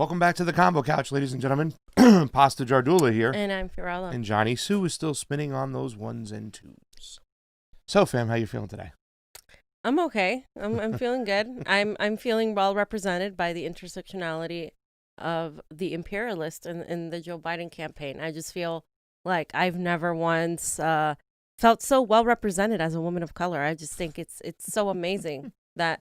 Welcome back to the Convo Couch, ladies and gentlemen. Pasta Jardula here. And I'm Fiorella. And Johnny Sue is still spinning on those ones and twos. So, fam, how you feeling today? I'm okay. I'm feeling good. I'm feeling well represented by the intersectionality of the imperialist in the Joe Biden campaign. I just feel like I've never once felt so well represented as a woman of color. I just think it's so amazing that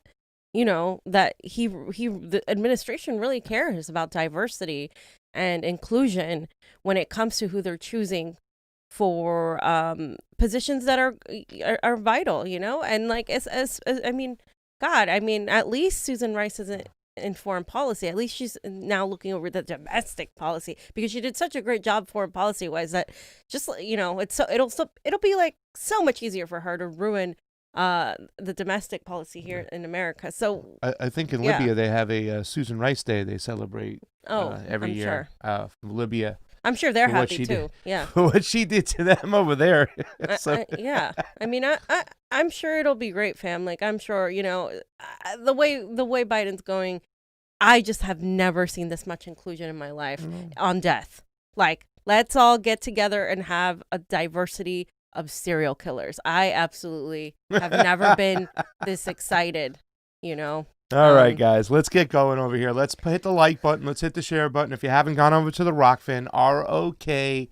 that the administration really cares about diversity and inclusion when it comes to who they're choosing for positions that are vital, and like as I mean, at least Susan Rice isn't in foreign policy. At least she's now looking over the domestic policy, because she did such a great job foreign policy wise that just it'll be like so much easier for her to ruin the domestic policy here in America. So I think in Libya they have a Susan Rice Day they celebrate every I'm year from Libya. I'm sure they're happy too. Yeah. For what she did to them over there. Yeah. I mean, I'm sure it'll be great, fam. Like, I'm sure, the way Biden's going, I just have never seen this much inclusion in my life on death. Like, let's all get together and have a diversity of serial killers. I absolutely have never been this excited, All right, guys, let's get going over here. Let's hit the like button. Let's hit the share button. If you haven't gone over to the Rokfin, Rokfin,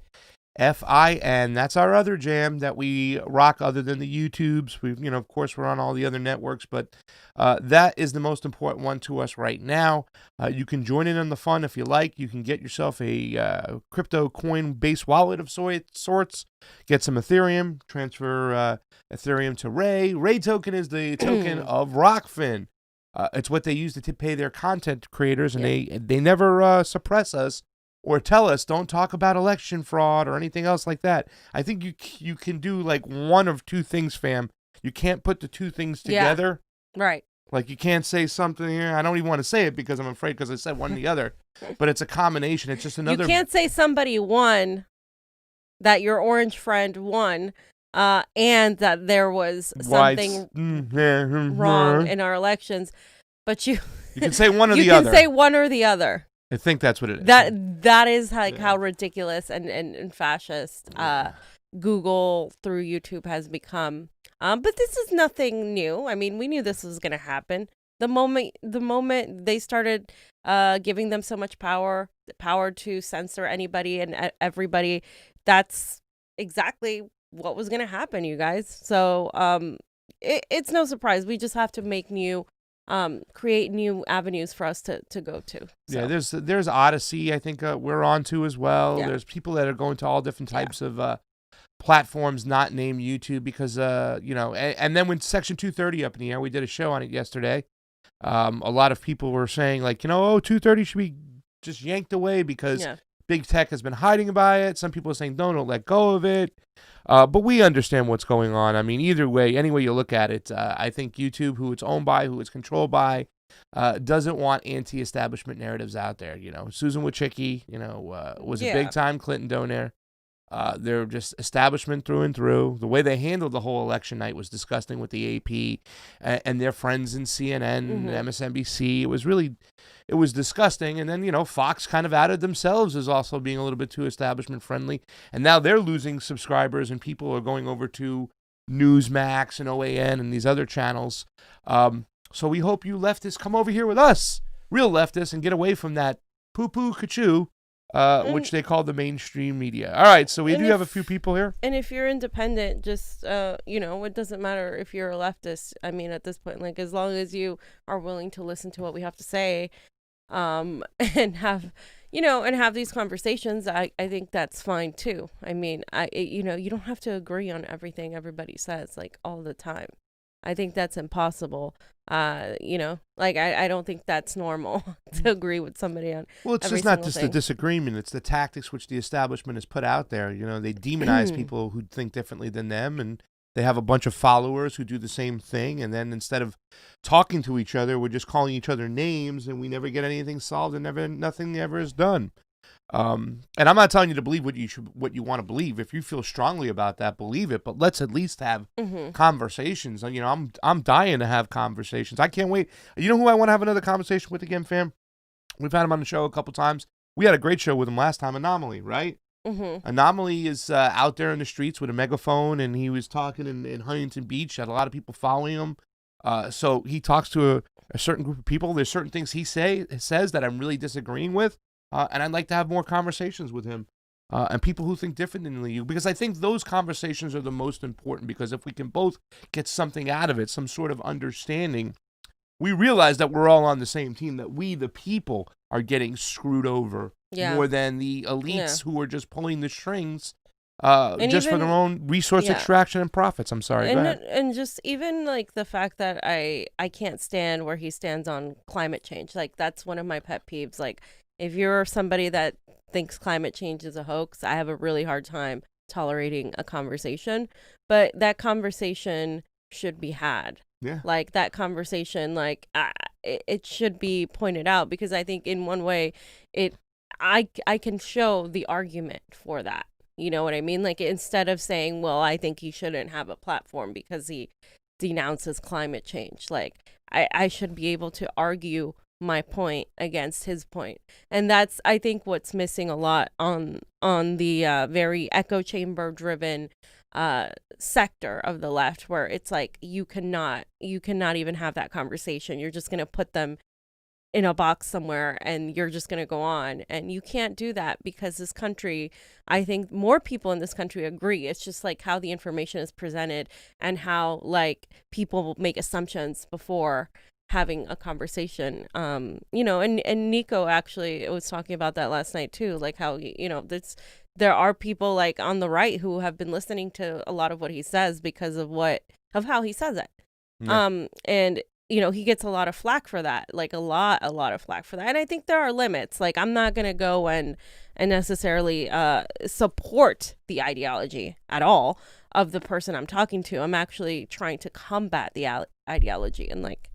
that's our other jam that we rock other than the YouTubes. We, of course, we're on all the other networks, but that is the most important one to us right now. You can join in on the fun if you like. You can get yourself a crypto coin-based wallet of sorts. Get some Ethereum. Transfer Ethereum to Ray. Ray token is the token of Rokfin. It's what they use to pay their content creators, and they never suppress us or tell us don't talk about election fraud or anything else like that. I think you can do like one of two things, fam. You can't put the two things together. Yeah. Right. Like you can't say something here. I don't even want to say it because I'm afraid because I said one or the other. But it's a combination. It's just another. You can't say somebody won, that your orange friend won, and that there was something wrong in our elections. But you can say one or the other. You can say one or the other. I think that's what it is. That is like how ridiculous and fascist Google through YouTube has become. But this is nothing new. I mean, we knew this was going to happen. The moment they started giving them so much power to censor anybody and everybody, that's exactly what was going to happen, you guys. So it's no surprise. We just have to make create new avenues for us to go to. So. Yeah, there's Odyssey, I think we're on to as well. Yeah. There's people that are going to all different types of platforms not named YouTube because, and then when Section 230 up in the air, we did a show on it yesterday. A lot of people were saying like, 230 should be just yanked away because big tech has been hiding by it. Some people are saying, don't let go of it. But we understand what's going on. I mean, either way, any way you look at it, I think YouTube, who it's owned by, who it's controlled by, doesn't want anti-establishment narratives out there. Susan Wojcicki, was a big-time Clinton donor. They're just establishment through and through. The way they handled the whole election night was disgusting with the AP and their friends in CNN and MSNBC. It was disgusting. And then, Fox kind of outed themselves as also being a little bit too establishment friendly. And now they're losing subscribers and people are going over to Newsmax and OAN and these other channels. So we hope you leftists come over here with us, real leftists, and get away from that poo-poo kachoo. Which they call the mainstream media. All right, so we do have a few people here. And if you're independent, just, it doesn't matter if you're a leftist. I mean, at this point, like, as long as you are willing to listen to what we have to say, and have these conversations, I think that's fine, too. I mean, you don't have to agree on everything everybody says, like, all the time. I think that's impossible. I don't think that's normal to agree with somebody on. Well, it's just not just the disagreement; it's the tactics which the establishment has put out there. They demonize people who think differently than them, and they have a bunch of followers who do the same thing. And then instead of talking to each other, we're just calling each other names, and we never get anything solved, and nothing ever is done. And I'm not telling you to believe what you want to believe. If you feel strongly about that, believe it. But let's at least have conversations. I'm dying to have conversations. I can't wait. You know who I want to have another conversation with again, fam? We've had him on the show a couple times. We had a great show with him last time, Anomaly, right? Mm-hmm. Anomaly is out there in the streets with a megaphone, and he was talking in Huntington Beach. Had a lot of people following him. So he talks to a certain group of people. There's certain things he says that I'm really disagreeing with, and I'd like to have more conversations with him and people who think differently than you, because I think those conversations are the most important, because if we can both get something out of it, some sort of understanding, we realize that we're all on the same team, that we, the people, are getting screwed over more than the elites who are just pulling the strings just for their own resource extraction and profits. I'm sorry. Go ahead. And just even like the fact that I can't stand where he stands on climate change. Like, that's one of my pet peeves. Like, if you're somebody that thinks climate change is a hoax, I have a really hard time tolerating a conversation. But that conversation should be had. Yeah. Like, that conversation, like, it should be pointed out, because I think in one way I can show the argument for that. You know what I mean? Like, instead of saying, well, I think he shouldn't have a platform because he denounces climate change. Like, I should be able to argue my point against his point. And that's, I think, what's missing a lot on the very echo chamber driven sector of the left, where it's like you cannot even have that conversation. You're just going to put them in a box somewhere and you're just going to go on, and you can't do that, because this country, I think more people in this country agree. It's just like how the information is presented and how like people make assumptions before having a conversation. You know, and Niko actually was talking about that last night too, like how, you know, there are people like on the right who have been listening to a lot of what he says because of how he says it. Yeah. And you know, he gets a lot of flack for that, like a lot of flack for that. And I think there are limits. Like, I'm not going to go and necessarily support the ideology at all of the person I'm talking to. I'm actually trying to combat the ideology and like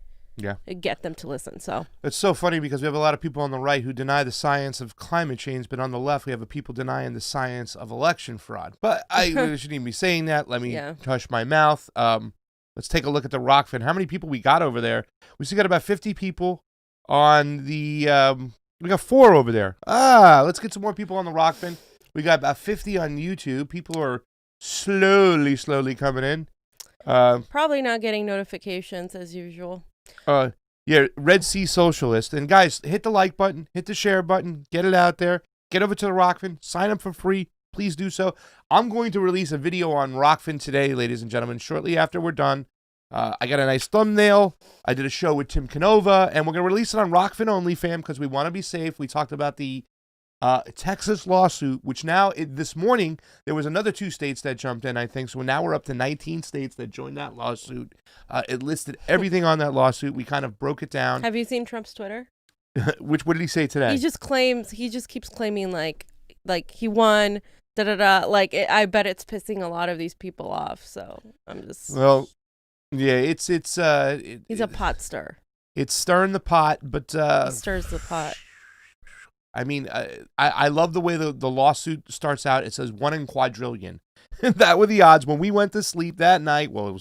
get them to listen. So it's so funny, because we have a lot of people on the right who deny the science of climate change, but on the left we have people denying the science of election fraud. But I shouldn't even be saying that. Let me hush my mouth. Let's take a look at the Rokfin. How many people we got over there? We still got about 50 people on the... we got 4 over there. Let's get some more people on the Rokfin. We got about 50 on YouTube. People are slowly coming in. Probably not getting notifications as usual. Yeah, Red Sea Socialist. And guys, hit the like button, hit the share button, get it out there. Get over to the Rokfin. Sign up for free. Please do so. I'm going to release a video on Rokfin today, ladies and gentlemen, shortly after we're done. I got a nice thumbnail. I did a show with Tim Canova, and we're going to release it on Rokfin only, fam, because we want to be safe. We talked about the Texas lawsuit, which now, this morning, there was another 2 states that jumped in, I think. So now we're up to 19 states that joined that lawsuit. It listed everything on that lawsuit. We kind of broke it down. Have you seen Trump's Twitter? What did he say today? He just keeps claiming like he won. Like, I bet it's pissing a lot of these people off. So I'm just... Well, yeah, it's he's a pot stir. It's stirring the pot, but... he stirs the pot. I mean, I love the way the lawsuit starts out. It says 1 in quadrillion. That were the odds. When we went to sleep that night, when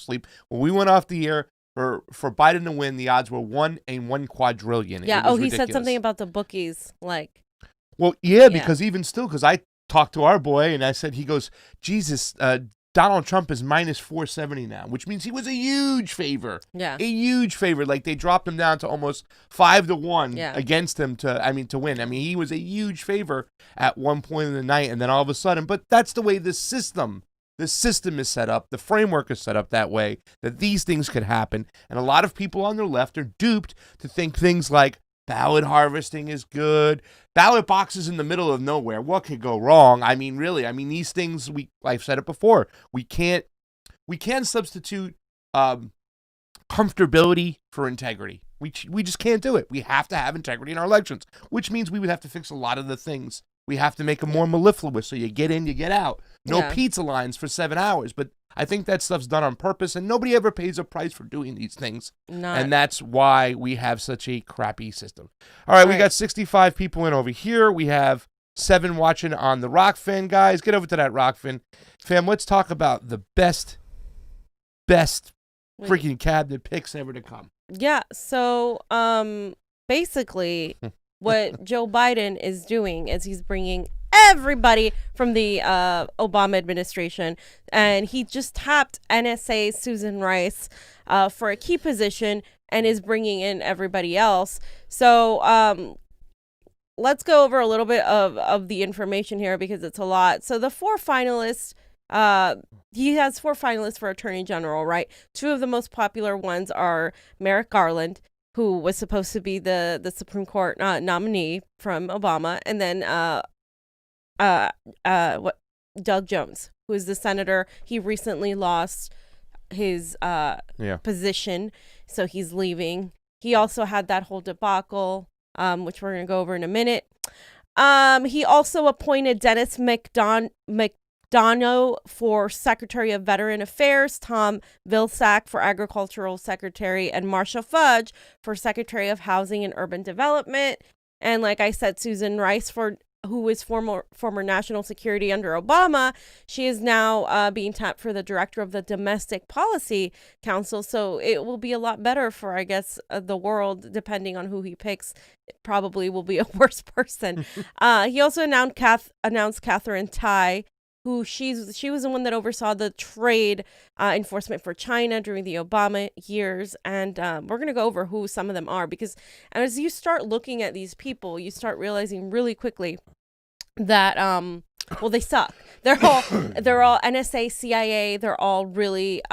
we went off the air, for Biden to win, the odds were 1 in 1 quadrillion. Yeah, he ridiculous. said something about the bookies, like... Well, yeah, because even still, because I talked to our boy, and I said, he goes, Jesus, Donald Trump is minus 470 now, which means he was a huge favor. Yeah. A huge favor. Like, they dropped him down to almost 5-1 against him to win. I mean, he was a huge favor at one point in the night, and then all of a sudden, but that's the way the system is set up. The framework is set up that way, that these things could happen. And a lot of people on the left are duped to think things like ballot harvesting is good. Ballot boxes in the middle of nowhere. What could go wrong? I mean, really. I mean, these things, I've said it before. We can't substitute comfortability for integrity. We just can't do it. We have to have integrity in our elections, which means we would have to fix a lot of the things. We have to make them more mellifluous, so you get in, you get out. No pizza lines for 7 hours. But I think that stuff's done on purpose, and nobody ever pays a price for doing these things. And that's why we have such a crappy system. All right, we got 65 people in over here. We have 7 watching on the Rokfin. Guys, get over to that Rokfin. Fam, let's talk about the best freaking cabinet picks ever to come. Yeah, so basically, what Joe Biden is doing is he's bringing everybody from the Obama administration, and he just tapped NSA Susan Rice for a key position and is bringing in everybody else. So let's go over a little bit of the information here because it's a lot. So the 4 finalists, he has 4 finalists for Attorney General, right? 2 of the most popular ones are Merrick Garland, who was supposed to be the Supreme Court nominee from Obama, and then Doug Jones, who is the senator. He recently lost his position, so he's leaving. He also had that whole debacle, which we're going to go over in a minute. He also appointed Dennis McDonough for Secretary of Veteran Affairs, Tom Vilsack for Agricultural Secretary, and Marcia Fudge for Secretary of Housing and Urban Development. And like I said, Susan Rice, who was former national security under Obama, she is now being tapped for the director of the Domestic Policy Council. So it will be a lot better for, I guess, the world, depending on who he picks. It probably will be a worse person. He also announced Catherine Tai, who she was the one that oversaw the trade enforcement for China during the Obama years. And we're going to go over who some of them are, because as you start looking at these people, you start realizing really quickly that, well, they suck. They're all NSA, CIA. They're all really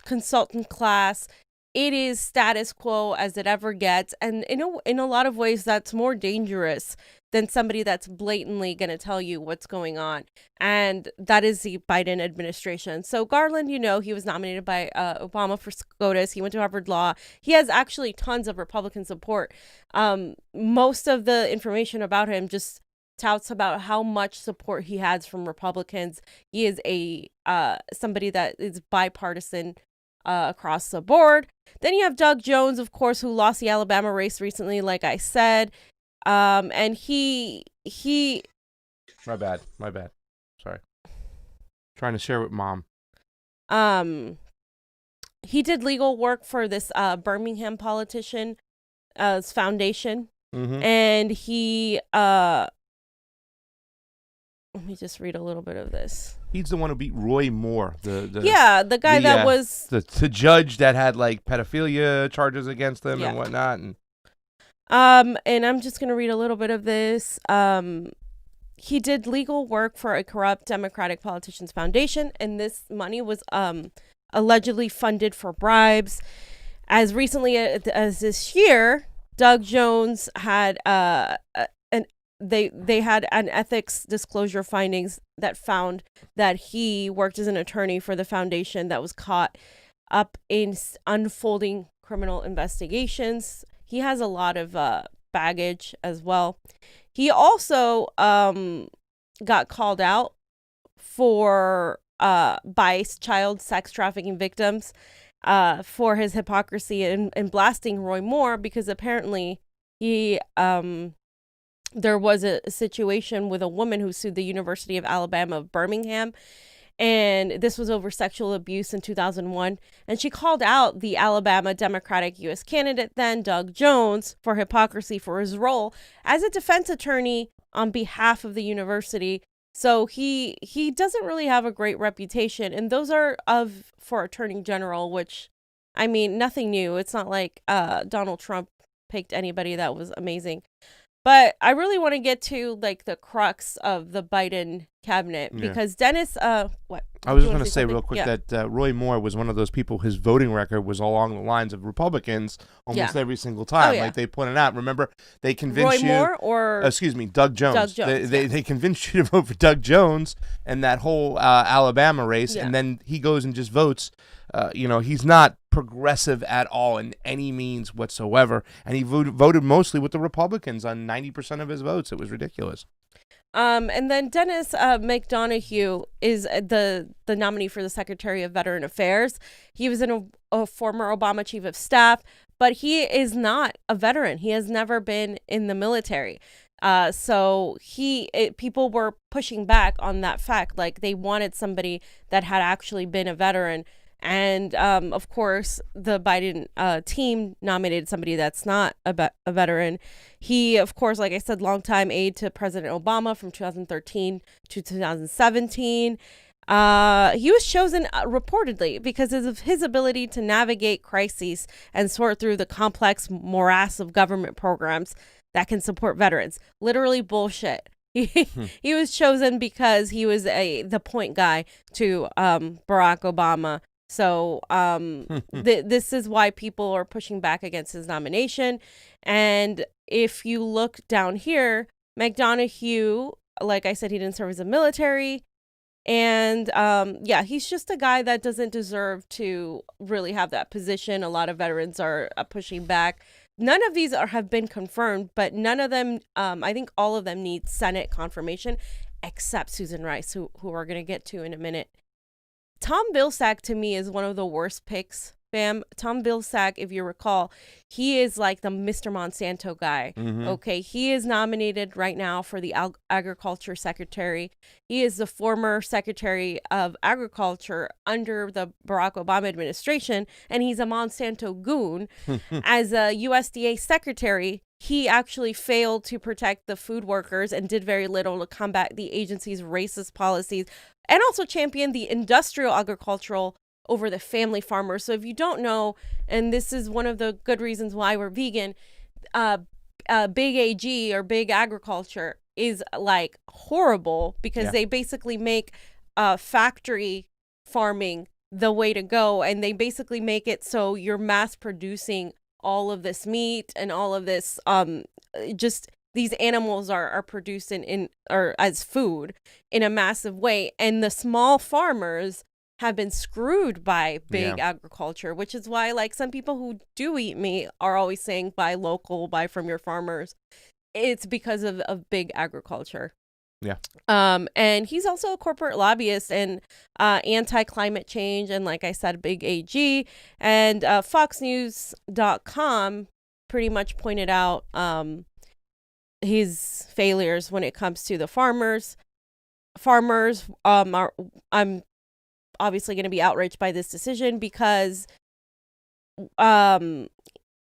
consultant class. It is status quo as it ever gets. And in a lot of ways, that's more dangerous than somebody that's blatantly going to tell you what's going on. And that is the Biden administration. So Garland, he was nominated by Obama for SCOTUS. He went to Harvard Law. He has actually tons of Republican support. Most of the information about him just touts about how much support he has from Republicans. He is somebody that is bipartisan across the board. Then you have Doug Jones, of course, who lost the Alabama race recently, like I said. And he My bad. Sorry. Trying to share with Mom. He did legal work for this Birmingham politician foundation. Mm-hmm. And he let me just read a little bit of this. He's the one who beat Roy Moore, the guy that was the judge that had like pedophilia charges against him and whatnot. And I'm just gonna read a little bit of this. He did legal work for a corrupt Democratic politician's foundation, and this money was allegedly funded for bribes. As recently as this year, Doug Jones had they had an ethics disclosure findings that found that he worked as an attorney for the foundation that was caught up in unfolding criminal investigations. He has a lot of baggage as well. He also got called out for by child sex trafficking victims for his hypocrisy in blasting Roy Moore, because apparently he there was a situation with a woman who sued the University of Alabama of Birmingham, and this was over sexual abuse in 2001. And she called out the Alabama Democratic U.S. candidate then, Doug Jones, for hypocrisy for his role as a defense attorney on behalf of the university. So he doesn't really have a great reputation. And those are for attorney general, which, I mean, nothing new. It's not like Donald Trump picked anybody that was amazing. But I really want to get to like the crux of the Biden cabinet, because Dennis, what? I was going to say real quick that Roy Moore was one of those people, his voting record was along the lines of Republicans almost every single time. Like they pointed out, remember, they convinced Roy Moore or Doug Jones. Doug Jones. They convinced you to vote for Doug Jones and that whole Alabama race, and then he goes and just votes. He's not progressive at all in any means whatsoever, and he voted mostly with the Republicans on 90% of his votes. It was ridiculous. And then Dennis McDonough is the nominee for the Secretary of Veteran Affairs. He was a former Obama chief of staff, but he is not a veteran. He has never been in the military. So people were pushing back on that fact. Like, they wanted somebody that had actually been a veteran. And of course, the Biden team nominated somebody that's not a veteran. He, of course, like I said, longtime aide to President Obama from 2013 to 2017. He was chosen reportedly because of his ability to navigate crises and sort through the complex morass of government programs that can support veterans. Literally bullshit. He was chosen because he was the point guy to Barack Obama. So this is why people are pushing back against his nomination. And if you look down here, McDonough, like I said, he didn't serve as a military. And he's just a guy that doesn't deserve to really have that position. A lot of veterans are pushing back. None of these have been confirmed, but none of them, I think all of them need Senate confirmation, except Susan Rice, who we're going to get to in a minute. Tom Vilsack, to me, is one of the worst picks, fam. Tom Vilsack, if you recall, he is like the Mr. Monsanto guy. Mm-hmm. Okay, he is nominated right now for the Agriculture Secretary. He is the former Secretary of Agriculture under the Barack Obama administration, and he's a Monsanto goon. As a USDA Secretary, he actually failed to protect the food workers and did very little to combat the agency's racist policies, and also championed the industrial agricultural over the family farmers. So if you don't know, and this is one of the good reasons why we're vegan, big AG or big agriculture is like horrible because they basically make factory farming the way to go. And they basically make it so you're mass producing all of this meat and all of this, just these animals are produced or as food in a massive way. And the small farmers have been screwed by big agriculture, which is why like some people who do eat meat are always saying buy local, buy from your farmers. It's because of big agriculture. Yeah. And he's also a corporate lobbyist and anti-climate change. And like I said, big AG. And FoxNews.com pretty much pointed out his failures when it comes to the farmers. Farmers I'm obviously going to be outraged by this decision because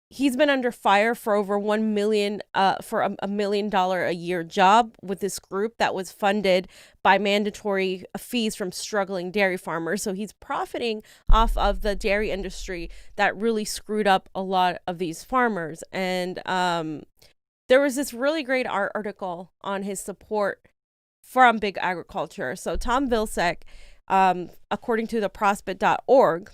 he's been under fire for over $1 million for a $1 million a year job with this group that was funded by mandatory fees from struggling dairy farmers. So he's profiting off of the dairy industry that really screwed up a lot of these farmers. And there was this really great article on his support from big agriculture. So Tom Vilsack, according to the prospect.org,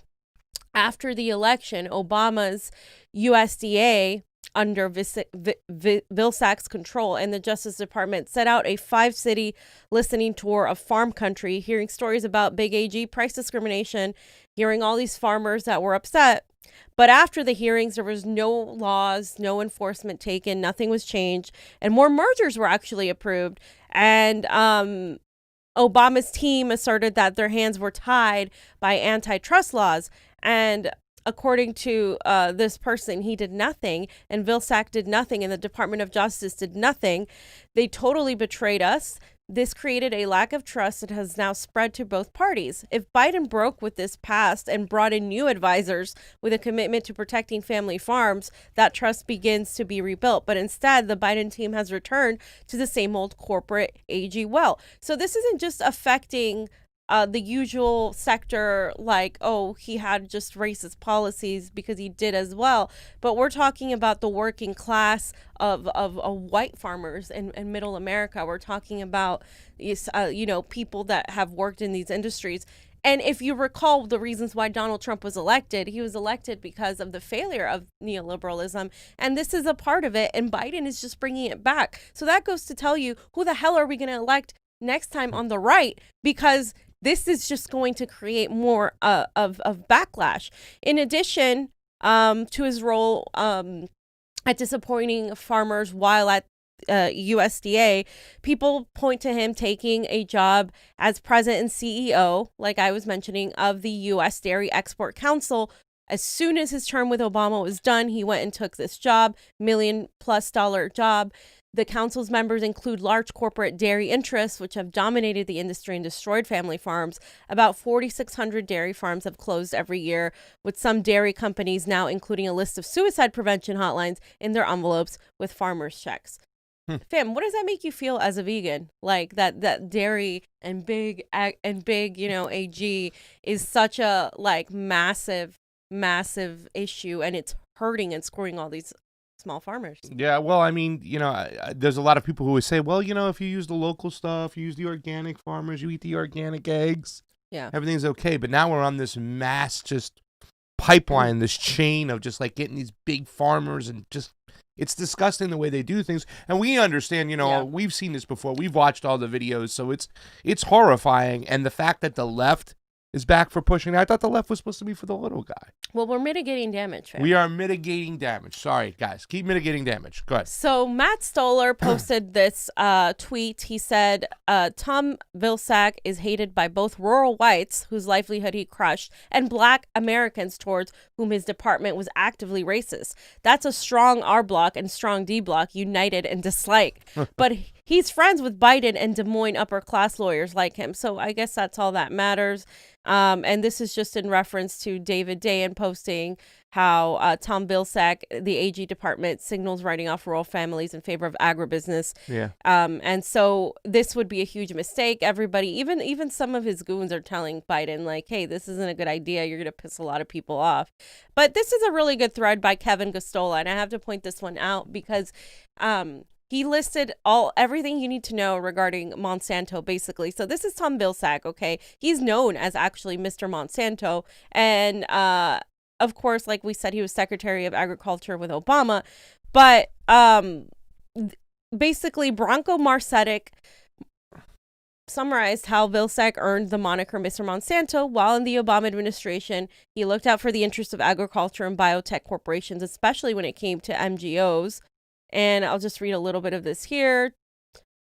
after the election, Obama's USDA under Vilsack's control and the Justice Department set out a 5-city listening tour of farm country, hearing stories about big AG price discrimination, hearing all these farmers that were upset. But after the hearings, there was no laws, no enforcement taken, nothing was changed, and more mergers were actually approved. And Obama's team asserted that their hands were tied by antitrust laws. And according to this person, he did nothing, and Vilsack did nothing, and the Department of Justice did nothing. They totally betrayed us. This created a lack of trust that has now spread to both parties. If Biden broke with this past and brought in new advisors with a commitment to protecting family farms, that trust begins to be rebuilt. But instead, the Biden team has returned to the same old corporate AG well. So this isn't just affecting the usual sector, like, oh, he had just racist policies, because he did as well. But we're talking about the working class of white farmers in middle America. We're talking about, people that have worked in these industries. And if you recall the reasons why Donald Trump was elected, he was elected because of the failure of neoliberalism. And this is a part of it. And Biden is just bringing it back. So that goes to tell you, who the hell are we going to elect next time on the right? Because this is just going to create more of backlash. In addition to his role at disappointing farmers while at USDA, people point to him taking a job as president and CEO, like I was mentioning, of the U.S. Dairy Export Council. As soon as his term with Obama was done, he went and took this job, $1 million+ job. The council's members include large corporate dairy interests, which have dominated the industry and destroyed family farms. About 4,600 dairy farms have closed every year, with some dairy companies now including a list of suicide prevention hotlines in their envelopes with farmers' checks. Fam, what does that make you feel as a vegan? Like that dairy and big, AG is such a massive issue, and it's hurting and scoring all these small farmers. Yeah, well, I mean, there's a lot of people who would say, well, if you use the local stuff, you use the organic farmers, you eat the organic eggs, everything's okay. But now we're on this mass just pipeline, this chain of just getting these big farmers, and just it's disgusting the way they do things. And we understand, we've seen this before. We've watched all the videos, so it's horrifying. And the fact that the left is back for pushing. I thought the left was supposed to be for the little guy. Well, we're mitigating damage, fam. We are mitigating damage. Sorry, guys. Keep mitigating damage. Go ahead. So Matt Stoller posted this tweet. He said, Tom Vilsack is hated by both rural whites, whose livelihood he crushed, and black Americans towards whom his department was actively racist. That's a strong R block and strong D block, united in dislike. But he's friends with Biden and Des Moines upper class lawyers like him. So I guess that's all that matters. And this is just in reference to David Dayen posting how Tom Vilsack, the AG department, signals writing off rural families in favor of agribusiness. Yeah. And so this would be a huge mistake. Everybody, even some of his goons are telling Biden, hey, this isn't a good idea. You're going to piss a lot of people off. But this is a really good thread by Kevin Gostola. And I have to point this one out because he listed everything you need to know regarding Monsanto, basically. So this is Tom Vilsack, okay? He's known as actually Mr. Monsanto. And of course, like we said, he was Secretary of Agriculture with Obama. But basically, Branko Marcetic summarized how Vilsack earned the moniker Mr. Monsanto while in the Obama administration. He looked out for the interests of agriculture and biotech corporations, especially when it came to MGOs. And I'll just read a little bit of this here.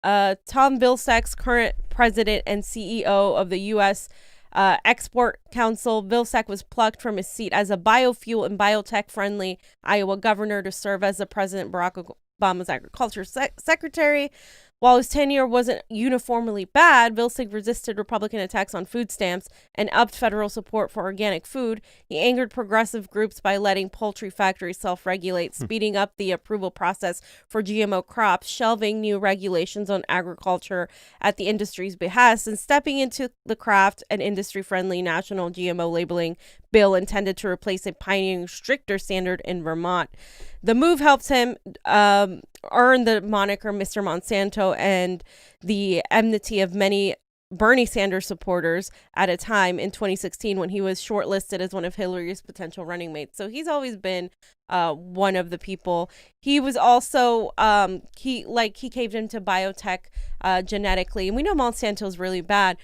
Tom Vilsack's current president and CEO of the U.S. Export Council, Vilsack was plucked from his seat as a biofuel and biotech-friendly Iowa governor to serve as the President Barack Obama's agriculture secretary. While his tenure wasn't uniformly bad, Vilsack resisted Republican attacks on food stamps and upped federal support for organic food. He angered progressive groups by letting poultry factories self-regulate, speeding up the approval process for GMO crops, shelving new regulations on agriculture at the industry's behest, and stepping into the craft and industry-friendly national GMO labeling bill intended to replace a pioneering stricter standard in Vermont. The move helps him earn the moniker Mr. Monsanto and the enmity of many Bernie Sanders supporters at a time in 2016 when he was shortlisted as one of Hillary's potential running mates. So he's always been one of the people. He was also he caved into biotech genetically, and we know Monsanto is really bad,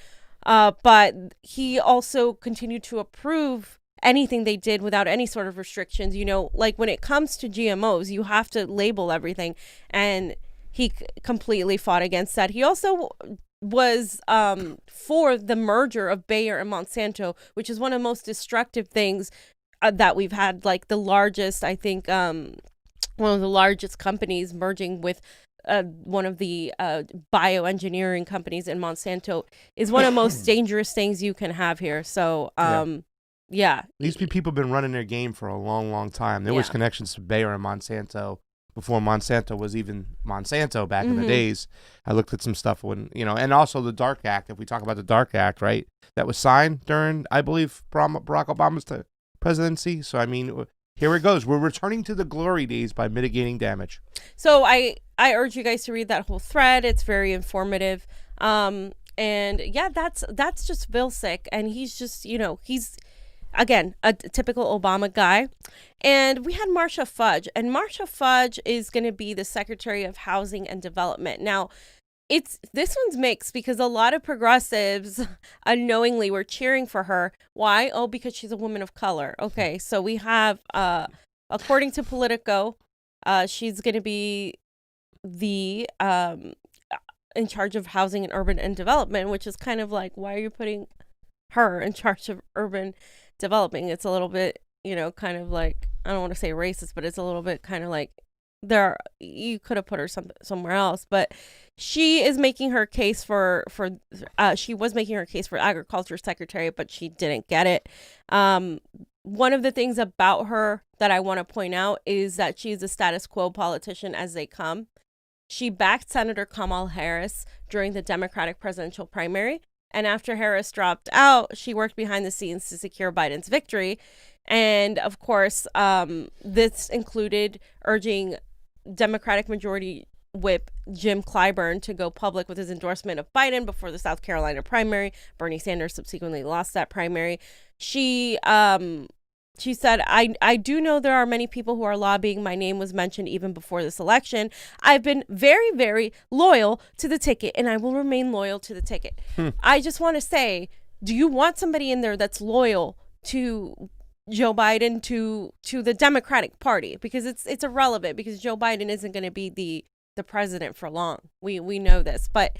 but he also continued to approve anything they did without any sort of restrictions. When it comes to GMOs, you have to label everything, and he completely fought against that. He also was for the merger of Bayer and Monsanto, which is one of the most destructive things that we've had. The largest, I think, one of the largest companies merging with one of the bioengineering companies in Monsanto is one of the most dangerous things you can have here. So, yeah. These people have been running their game for a long, long time. There was connections to Bayer and Monsanto before Monsanto was even Monsanto back in the days. I looked at some stuff when, and also the Dark Act. If we talk about the Dark Act, right, that was signed during, I believe, Barack Obama's presidency. So, I mean, here it goes. We're returning to the glory days by mitigating damage. So I urge you guys to read that whole thread. It's very informative. And yeah, that's just Vilsack. And he's just, he's, again, a typical Obama guy. And we had Marcia Fudge. And Marcia Fudge is going to be the Secretary of Housing and Development. Now, this one's mixed because a lot of progressives unknowingly were cheering for her. Why? Oh, because she's a woman of color. Okay, so we have, according to Politico, she's going to be the in charge of housing and urban and development, which is kind of like, why are you putting her in charge of urban developing? It's a little bit, kind of like, I don't want to say racist, but it's a little bit kind of like you could have put her somewhere else, but she is making her case she was making her case for agriculture secretary, but she didn't get it. One of the things about her that I want to point out is that she's a status quo politician as they come. She backed Senator Kamala Harris during the Democratic presidential primary. And after Harris dropped out, she worked behind the scenes to secure Biden's victory. And of course, this included urging Democratic Majority Whip Jim Clyburn to go public with his endorsement of Biden before the South Carolina primary. Bernie Sanders subsequently lost that primary. She said, I do know there are many people who are lobbying. My name was mentioned even before this election. I've been very, very loyal to the ticket, and I will remain loyal to the ticket. I just want to say, do you want somebody in there that's loyal to Joe Biden, to the Democratic Party? Because it's irrelevant, because Joe Biden isn't going to be the president for long. We know this, but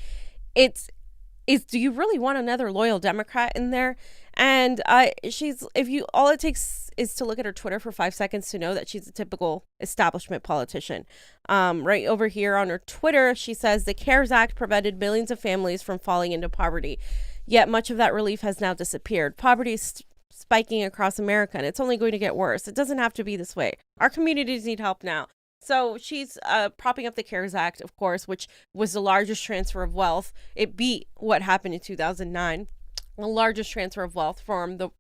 do you really want another loyal Democrat in there? And all it takes is to look at her Twitter for 5 seconds to know that she's a typical establishment politician. Right over here on her Twitter, she says the CARES Act prevented millions of families from falling into poverty, yet much of that relief has now disappeared. Poverty is spiking across America, and it's only going to get worse. It doesn't have to be this way. Our communities need help now. So she's propping up the CARES Act, of course, which was the largest transfer of wealth. It beat what happened in 2009. The largest transfer of wealth from the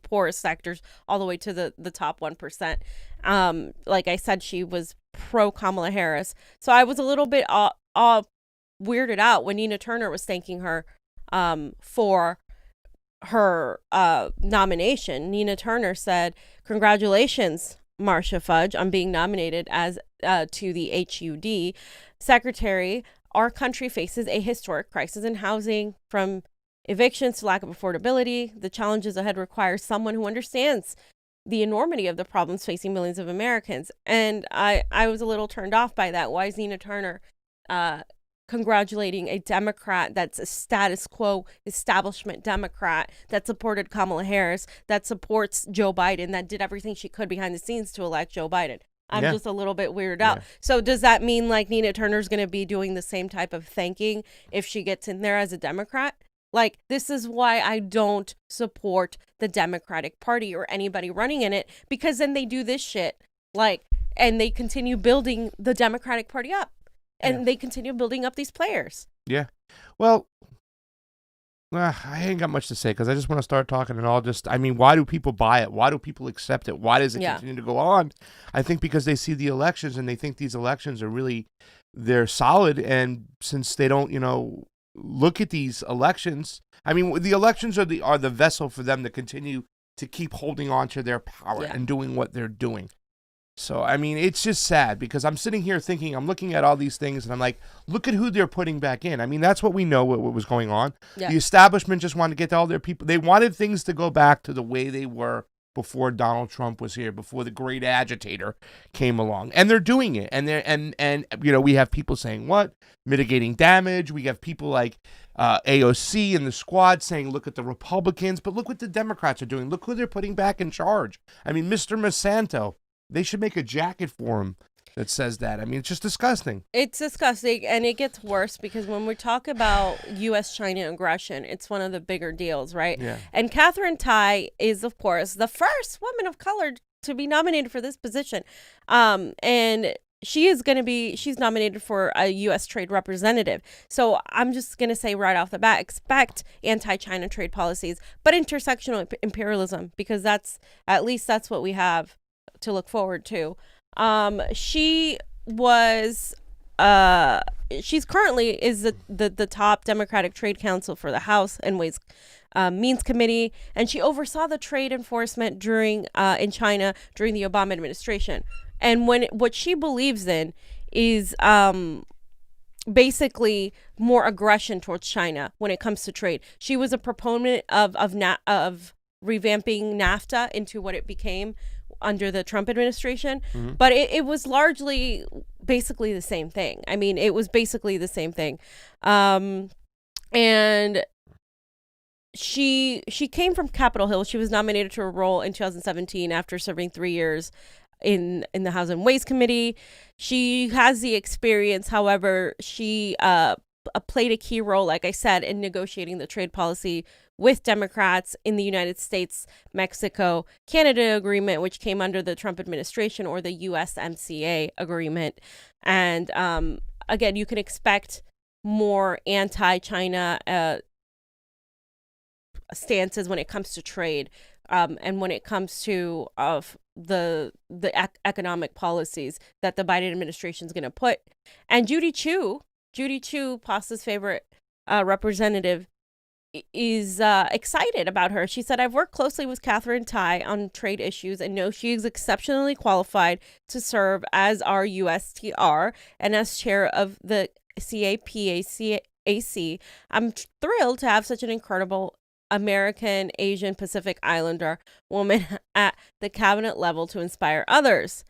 poorest sectors all the way to the top 1%. Like I said, she was pro Kamala Harris. So I was a little bit weirded out when Nina Turner was thanking her for her nomination. Nina Turner said, "Congratulations, Marcia Fudge, on being nominated as to the HUD secretary. Our country faces a historic crisis in housing, from evictions to lack of affordability. The challenges ahead require someone who understands the enormity of the problems facing millions of Americans." And I was a little turned off by that. Why is Nina Turner congratulating a Democrat that's a status quo establishment Democrat that supported Kamala Harris, that supports Joe Biden, that did everything she could behind the scenes to elect Joe Biden? I'm just a little bit weirded out. So does that mean like Nina Turner's going to be doing the same type of thanking if she gets in there as a Democrat? Like, this is why I don't support the Democratic Party or anybody running in it, because then they do this shit, and they continue building the Democratic Party up, and they continue building up these players. Yeah. Well, I ain't got much to say, because I just want to start talking why do people buy it? Why do people accept it? Why does it continue to go on? I think because they see the elections and they think these elections are they're solid, and since they don't, look at these elections. The elections are the vessel for them to continue to keep holding on to their power and doing what they're doing. So, it's just sad, because I'm sitting here thinking, I'm looking at all these things, and I'm like, look at who they're putting back in. That's what we know what was going on. Yeah. The establishment just wanted to get all their people. They wanted things to go back to the way they were before Donald Trump was here, before the great agitator came along. And they're doing it. And we have people saying, mitigating damage. We have people like AOC and the squad saying, look at the Republicans, but look what the Democrats are doing. Look who they're putting back in charge. Mr. Monsanto, they should make a jacket for him that says that. It's just disgusting. It's disgusting, and it gets worse because when we talk about U.S.-China aggression, it's one of the bigger deals, right? Yeah. And Catherine Tai is, of course, the first woman of color to be nominated for this position. And she's nominated for a U.S. trade representative. So I'm just going to say right off the bat, expect anti-China trade policies, but intersectional imperialism, because that's what we have to look forward to. She was she's currently is the top Democratic trade counsel for the House and Ways Means Committee, and she oversaw the trade enforcement during in China during the Obama administration. And what she believes in is basically more aggression towards China when it comes to trade. She was a proponent of revamping NAFTA into what it became under the Trump administration, but it was largely basically the same thing. It was basically the same thing. And she came from Capitol Hill. She was nominated to a role in 2017 after serving 3 years in the House and Ways Committee. She has the experience. However, she played a key role, like I said, in negotiating the trade policy with Democrats in the United States, Mexico, Canada agreement, which came under the Trump administration, or the USMCA agreement. And again, you can expect more anti-China stances when it comes to trade, and when it comes to the economic policies that the Biden administration is going to put. And Judy Chu, Pasta's favorite representative, is excited about her. She said, "I've worked closely with Catherine Tai on trade issues and know she is exceptionally qualified to serve as our USTR and as chair of the CAPAC. I'm thrilled to have such an incredible American, Asian, Pacific Islander woman at the cabinet level to inspire others."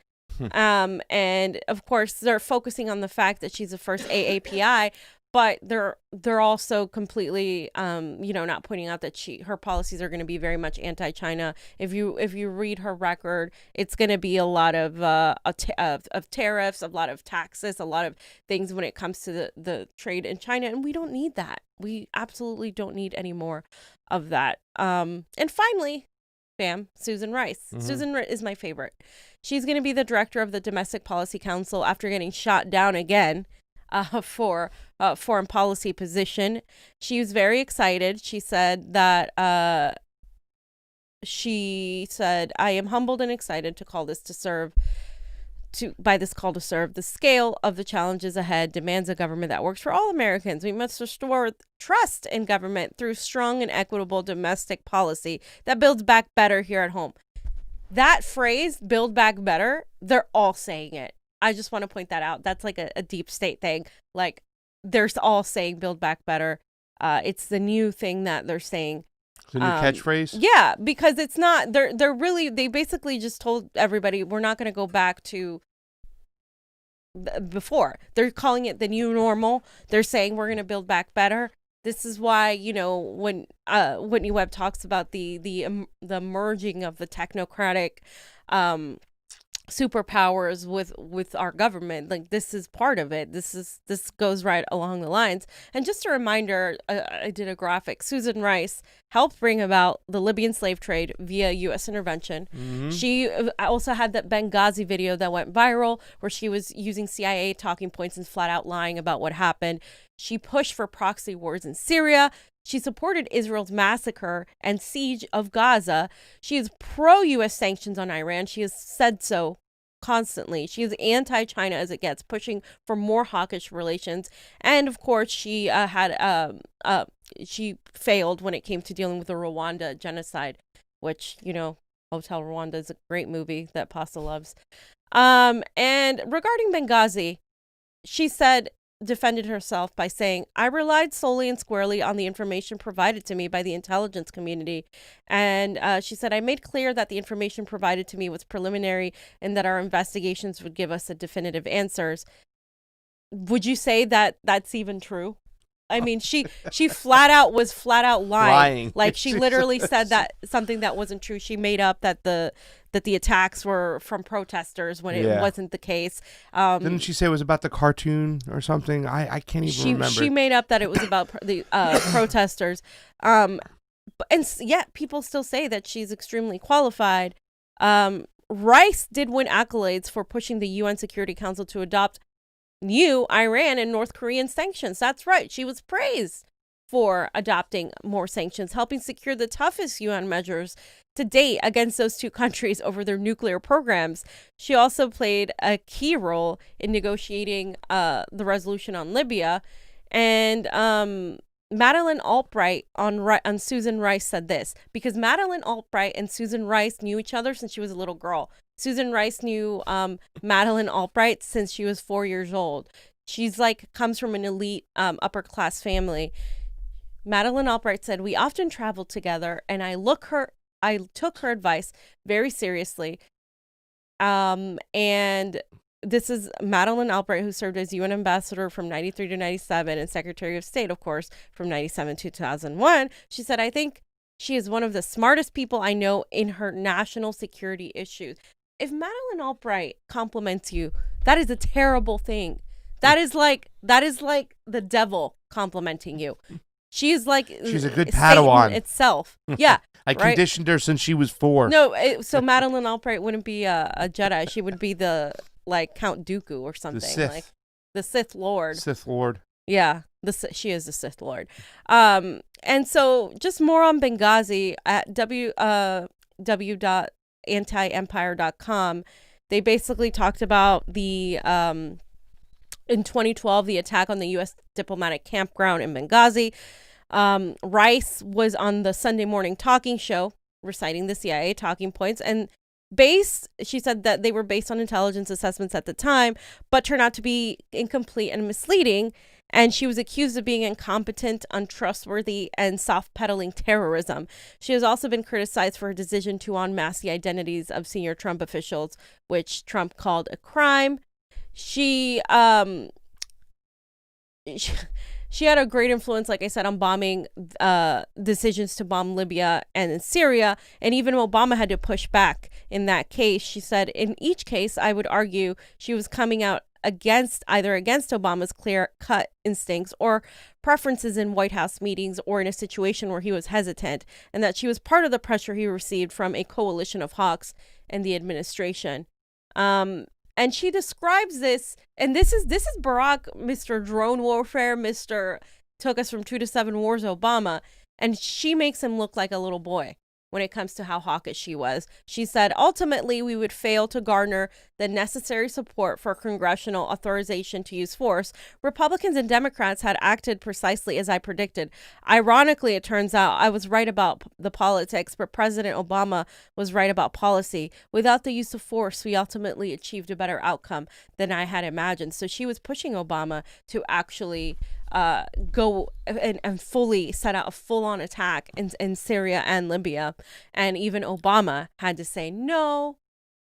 And of course, they're focusing on the fact that she's the first AAPI, but they're also completely not pointing out that her policies are going to be very much anti-China. If you read her record, it's going to be a lot of tariffs, a lot of taxes, a lot of things when it comes to the trade in China, and we don't need that. We absolutely don't need any more of that. And finally, bam, Susan Rice. Mm-hmm. Susan Rice is my favorite. She's going to be the director of the Domestic Policy Council after getting shot down again for a foreign policy position. She was very excited. She said that I am humbled and excited to call this to serve. By this call to serve, the scale of the challenges ahead demands a government that works for all Americans. We must restore trust in government through strong and equitable domestic policy that builds back better here at home. That phrase, build back better, they're all saying it. I just want to point that out. That's like a deep state thing. Like, they're all saying build back better. It's the new thing that they're saying. The new catchphrase? Yeah, because it's not, they basically just told everybody, we're not going to go back to before. They're calling it the new normal. They're saying we're going to build back better. This is why, when Whitney Webb talks about the merging of the technocratic superpowers with our government, like, this is part of it. This goes right along the lines. And just a reminder, I did a graphic. Susan Rice helped bring about the Libyan slave trade via U.S. intervention. Mm-hmm. She also had that Benghazi video that went viral, where she was using CIA talking points and flat out lying about what happened. She pushed for proxy wars in Syria. She supported Israel's massacre and siege of Gaza. She is pro-U.S. sanctions on Iran. She has said so constantly. She is anti-China as it gets, pushing for more hawkish relations. And of course, she she failed when it came to dealing with the Rwanda genocide, which, Hotel Rwanda is a great movie that Pasta loves. And regarding Benghazi, she defended herself by saying, "I relied solely and squarely on the information provided to me by the intelligence community." And she said, "I made clear that the information provided to me was preliminary and that our investigations would give us a definitive answers." Would you say that that's even true? I mean, she flat out lying. Like, she literally said that something that wasn't true. She made up that the attacks were from protesters when it wasn't the case. Didn't she say it was about the cartoon or something? I can't even remember. She made up that it was about the protesters. And yet people still say that she's extremely qualified. Rice did win accolades for pushing the UN Security Council to adopt new Iran and North Korean sanctions. That's right. She was praised for adopting more sanctions, helping secure the toughest UN measures to date against those two countries over their nuclear programs. She also played a key role in negotiating the resolution on Libya. And Madeleine Albright on Susan Rice said this, because Madeleine Albright and Susan Rice knew each other since she was a little girl. Susan Rice knew Madeleine Albright since she was 4 years old. She's comes from an elite upper class family. Madeleine Albright said, "We often traveled together, and I took her advice very seriously." And this is Madeleine Albright, who served as UN ambassador from 93 to 97 and Secretary of State, of course, from 97 to 2001. She said, "I think she is one of the smartest people I know in her national security issues." if Madeleine Albright compliments you, that is a terrible thing. That is like the devil complimenting you. She's a good Padawan itself. Yeah. I conditioned her since she was 4. No, so Madeleine Albright wouldn't be a Jedi. She would be the Count Dooku or something. The Sith. Like the Sith Lord. Sith Lord. Yeah, she is the Sith Lord. And so just more on Benghazi at w.antiempire.com. They basically talked about the in 2012 the attack on the U.S. diplomatic campground in Benghazi. Rice was on the Sunday morning talking show reciting the CIA talking points, and she said that they were based on intelligence assessments at the time, but turned out to be incomplete and misleading. And she was accused of being incompetent, untrustworthy, and soft-pedaling terrorism. She has also been criticized for her decision to unmask the identities of senior Trump officials, which Trump called a crime. She had a great influence, like I said, on bombing decisions to bomb Libya and in Syria. And even Obama had to push back in that case. She said, in each case, I would argue she was coming out either against Obama's clear-cut instincts or preferences in White House meetings or in a situation where he was hesitant, and that she was part of the pressure he received from a coalition of hawks and the administration. And she describes this, and this is Barack, Mr. Drone Warfare, Mr. Took us from 2 to 7 wars, Obama, and she makes him look like a little boy when it comes to how hawkish she was. She said, ultimately, we would fail to garner the necessary support for congressional authorization to use force. Republicans and Democrats had acted precisely as I predicted. Ironically, it turns out I was right about the politics, but President Obama was right about policy. Without the use of force, we ultimately achieved a better outcome than I had imagined. So she was pushing Obama to actually go and fully set out a full-on attack in Syria and Libya. And even Obama had to say, no,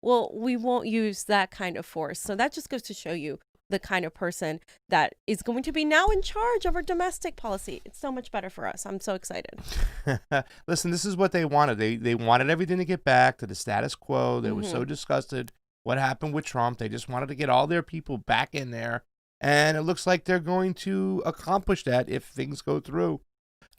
well, we won't use that kind of force. So that just goes to show you the kind of person that is going to be now in charge of our domestic policy. It's so much better for us. I'm so excited. Listen, this is what they wanted. They wanted everything to get back to the status quo. They were so disgusted what happened with Trump. They just wanted to get all their people back in there. And it looks like they're going to accomplish that if things go through.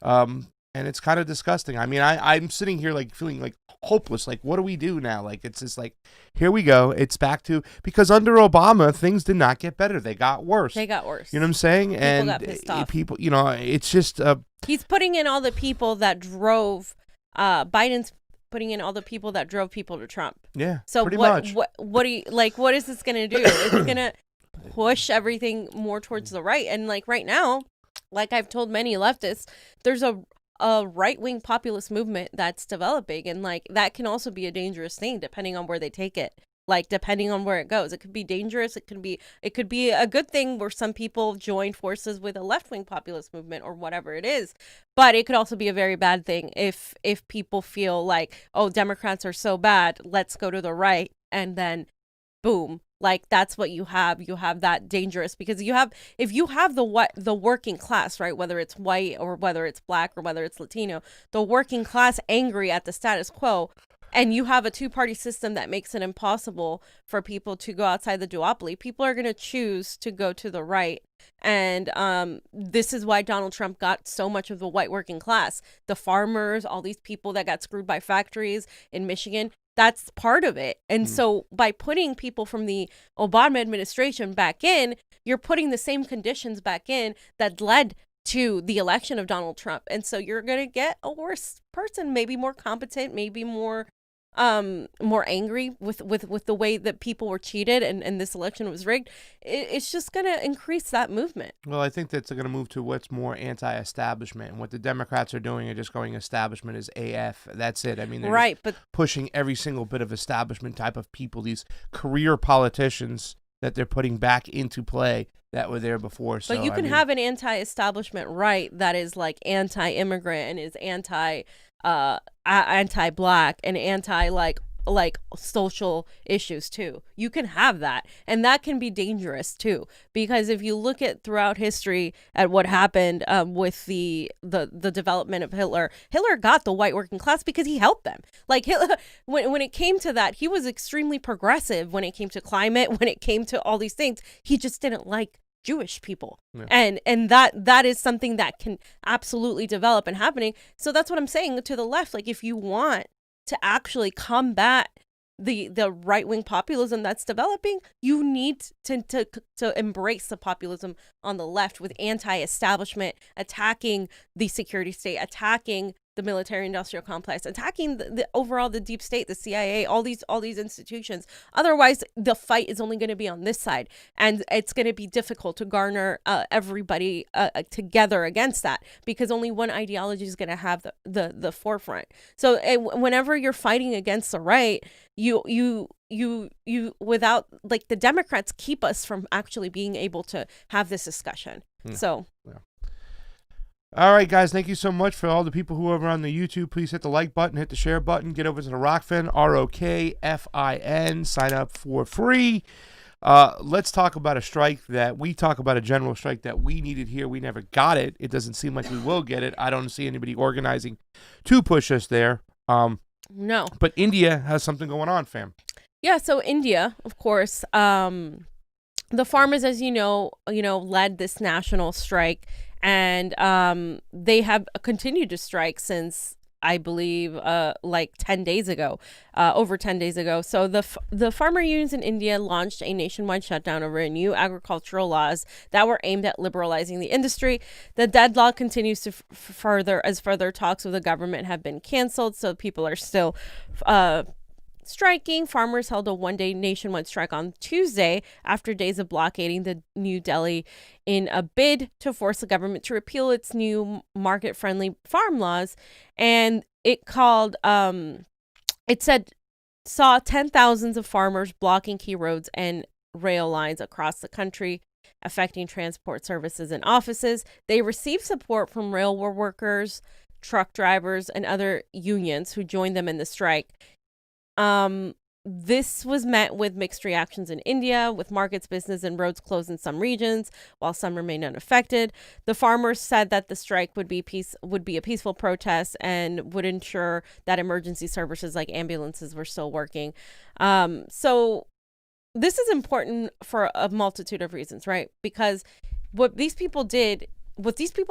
And it's kind of disgusting. I mean, I'm sitting here like feeling like hopeless. Like, what do we do now? Like, it's just like, here we go. It's back to, because under Obama, things did not get better. They got worse. They got worse. You know what I'm saying? People got pissed off. People, it's just. He's putting in all the people that drove, Biden's putting in all the people that drove people to Trump. Yeah, so pretty much. What do you, like, what is this going to do? It's going to push everything more towards the right. And like right now, like I've told many leftists, there's a right-wing populist movement that's developing, and like that can also be a dangerous thing depending on where they take it. Like depending on where it goes, it could be dangerous. It could be a good thing where some people join forces with a left-wing populist movement or whatever it is. But it could also be a very bad thing if people feel like, oh, Democrats are so bad, let's go to the right, and then boom. Like that's what you have. You have that dangerous, because if you have the working class, right, whether it's white or whether it's black or whether it's Latino, the working class angry at the status quo, and you have a two-party system that makes it impossible for people to go outside the duopoly, people are going to choose to go to the right. And this is why Donald Trump got so much of the white working class, the farmers, all these people that got screwed by factories in Michigan. That's part of it. And so by putting people from the Obama administration back in, you're putting the same conditions back in that led to the election of Donald Trump. And so you're going to get a worse person, maybe more competent, maybe more angry with the way that people were cheated and this election was rigged. It's just going to increase that movement. Well, I think that's going to move to what's more anti-establishment, and what the Democrats are doing are just going establishment is AF. That's it. I mean, they're right, but pushing every single bit of establishment type of people, these career politicians that they're putting back into play that were there before. But so you can have an anti-establishment right that is like anti-immigrant and is anti-black and anti like like social issues too. You can have that, and that can be dangerous too, because if you look at throughout history at what happened with the development of Hitler got the white working class because he helped them. Like Hitler, when it came to that, he was extremely progressive when it came to climate, when it came to all these things. He just didn't like Jewish people. Yeah. And that is something that can absolutely develop and happening. So that's what I'm saying to the left. Like, if you want to actually combat the right-wing populism that's developing, you need to embrace the populism on the left with anti-establishment, attacking the security state, attacking the military-industrial complex, attacking the overall the deep state, the CIA, all these institutions. Otherwise, the fight is only going to be on this side, and it's going to be difficult to garner everybody together against that, because only one ideology is going to have the forefront. So whenever you're fighting against the right, you without, like, the Democrats keep us from actually being able to have this discussion. So. Yeah. All right, guys, thank you so much. For all the people who are over on the YouTube, please hit the like button, hit the share button, get over to the Rokfin, Rokfin, sign up for free. Let's talk about a strike that we talk about, a general strike that we needed here. We never got it. It doesn't seem like we will get it. I don't see anybody organizing to push us there. No. But India has something going on, fam. Yeah, so India, of course, the farmers, as you know, led this national strike. And they have continued to strike since, I believe, like 10 days ago, over 10 days ago. So the farmer unions in India launched a nationwide shutdown over new agricultural laws that were aimed at liberalizing the industry. The deadlock continues to further talks with the government have been canceled. So people are still striking. Farmers held a one-day nationwide strike on Tuesday after days of blockading the New Delhi in a bid to force the government to repeal its new market-friendly farm laws. And it saw 10,000s of farmers blocking key roads and rail lines across the country, affecting transport services and offices. They received support from railway workers, truck drivers, and other unions who joined them in the strike. This was met with mixed reactions in India, with markets, business, and roads closed in some regions, while some remained unaffected. The farmers said that the strike would be a peaceful protest and would ensure that emergency services like ambulances were still working. So this is important for a multitude of reasons, right? Because what these people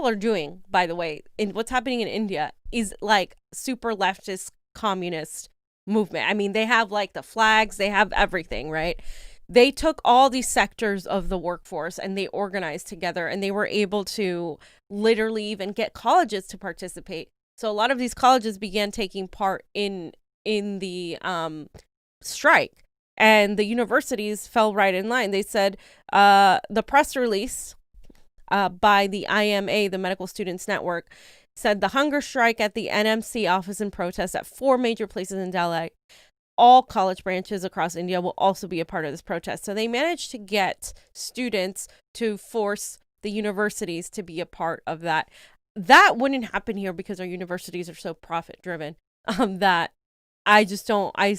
are doing, by the way, in what's happening in India is like super leftist communist movement. I mean, they have like the flags, they have everything, right? They took all these sectors of the workforce and they organized together, and they were able to literally even get colleges to participate. So a lot of these colleges began taking part in the strike, and the universities fell right in line. They said the press release by the IMA, the Medical Students Network, said the hunger strike at the NMC office and protest at 4 major places in Delhi. All college branches across India will also be a part of this protest. So they managed to get students to force the universities to be a part of that. That wouldn't happen here because our universities are so profit driven that I just don't, I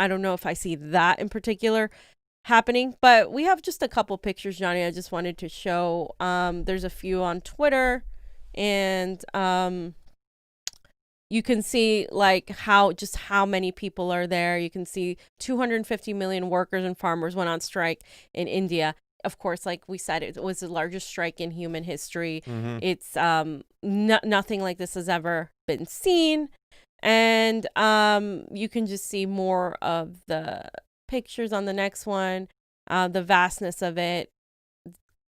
don't know if I see that in particular happening. But we have just a couple pictures, Johnny, I just wanted to show. There's a few on Twitter. And you can see like how many people are there. You can see 250 million workers and farmers went on strike in India. Of course, like we said, it was the largest strike in human history. Mm-hmm. It's nothing like this has ever been seen. And you can just see more of the pictures on the next one, the vastness of it.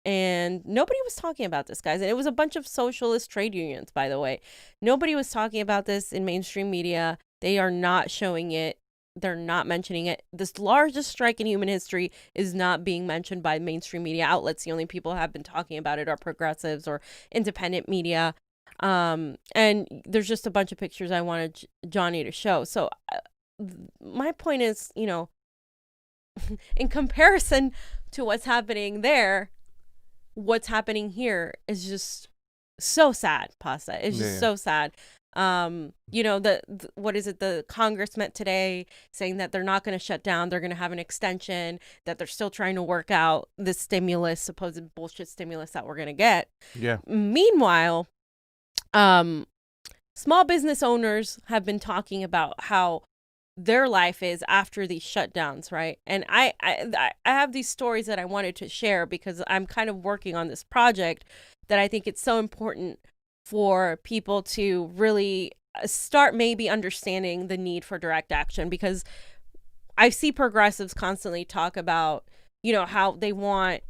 And nobody was talking about this, guys. And it was a bunch of socialist trade unions, by the way. Nobody was talking about this in mainstream media. They are not showing it. They're not mentioning it. This largest strike in human history is not being mentioned by mainstream media outlets. The only people who have been talking about it are progressives or independent media. And there's just a bunch of pictures I wanted Johnny to show. So my point is, in comparison to what's happening there, what's happening here is just so sad, Pasta. It's just so sad. The what is it? The Congress met today saying that they're not going to shut down. They're going to have an extension, that they're still trying to work out this stimulus, supposed bullshit stimulus that we're going to get. Yeah. Meanwhile, small business owners have been talking about how their life is after these shutdowns, right? And I have these stories that I wanted to share because I'm kind of working on this project that I think it's so important for people to really start maybe understanding the need for direct action, because I see progressives constantly talk about, how they want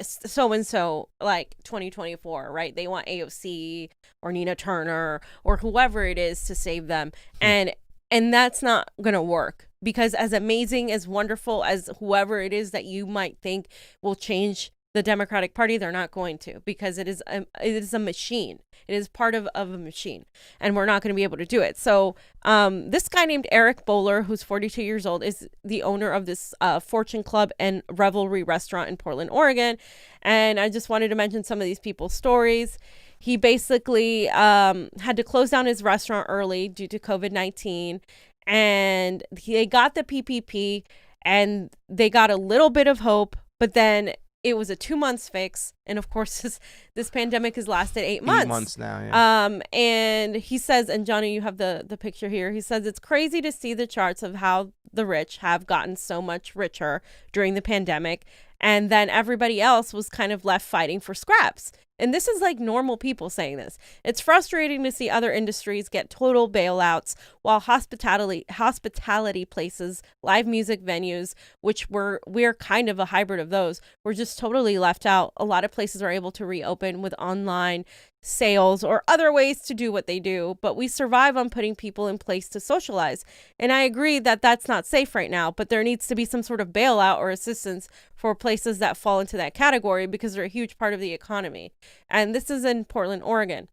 so-and-so like 2024, right? They want AOC or Nina Turner or whoever it is to save them. And that's not going to work, because as amazing, as wonderful as whoever it is that you might think will change the Democratic Party, they're not going to, because it is a machine. It is part of a machine, and we're not going to be able to do it. So this guy named Eric Bowler, who's 42 years old, is the owner of this Fortune Club and Revelry restaurant in Portland, Oregon. And I just wanted to mention some of these people's stories. He basically had to close down his restaurant early due to COVID-19, and they got the PPP, and they got a little bit of hope, but then it was a 2 months fix. And of course, this pandemic has lasted 8 months. 8 months now, yeah. And he says, and Johnny, you have the picture here. He says, it's crazy to see the charts of how the rich have gotten so much richer during the pandemic. And then everybody else was kind of left fighting for scraps. And this is like normal people saying this. It's frustrating to see other industries get total bailouts, while hospitality places, live music venues, which we're kind of a hybrid of those, were just totally left out. A lot of places are able to reopen with online sales or other ways to do what they do, but we survive on putting people in place to socialize. And I agree that that's not safe right now, but there needs to be some sort of bailout or assistance for places that fall into that category, because they're a huge part of the economy. And this is in Portland, Oregon.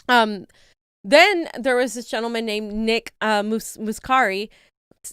Then there was this gentleman named Nick Muscari,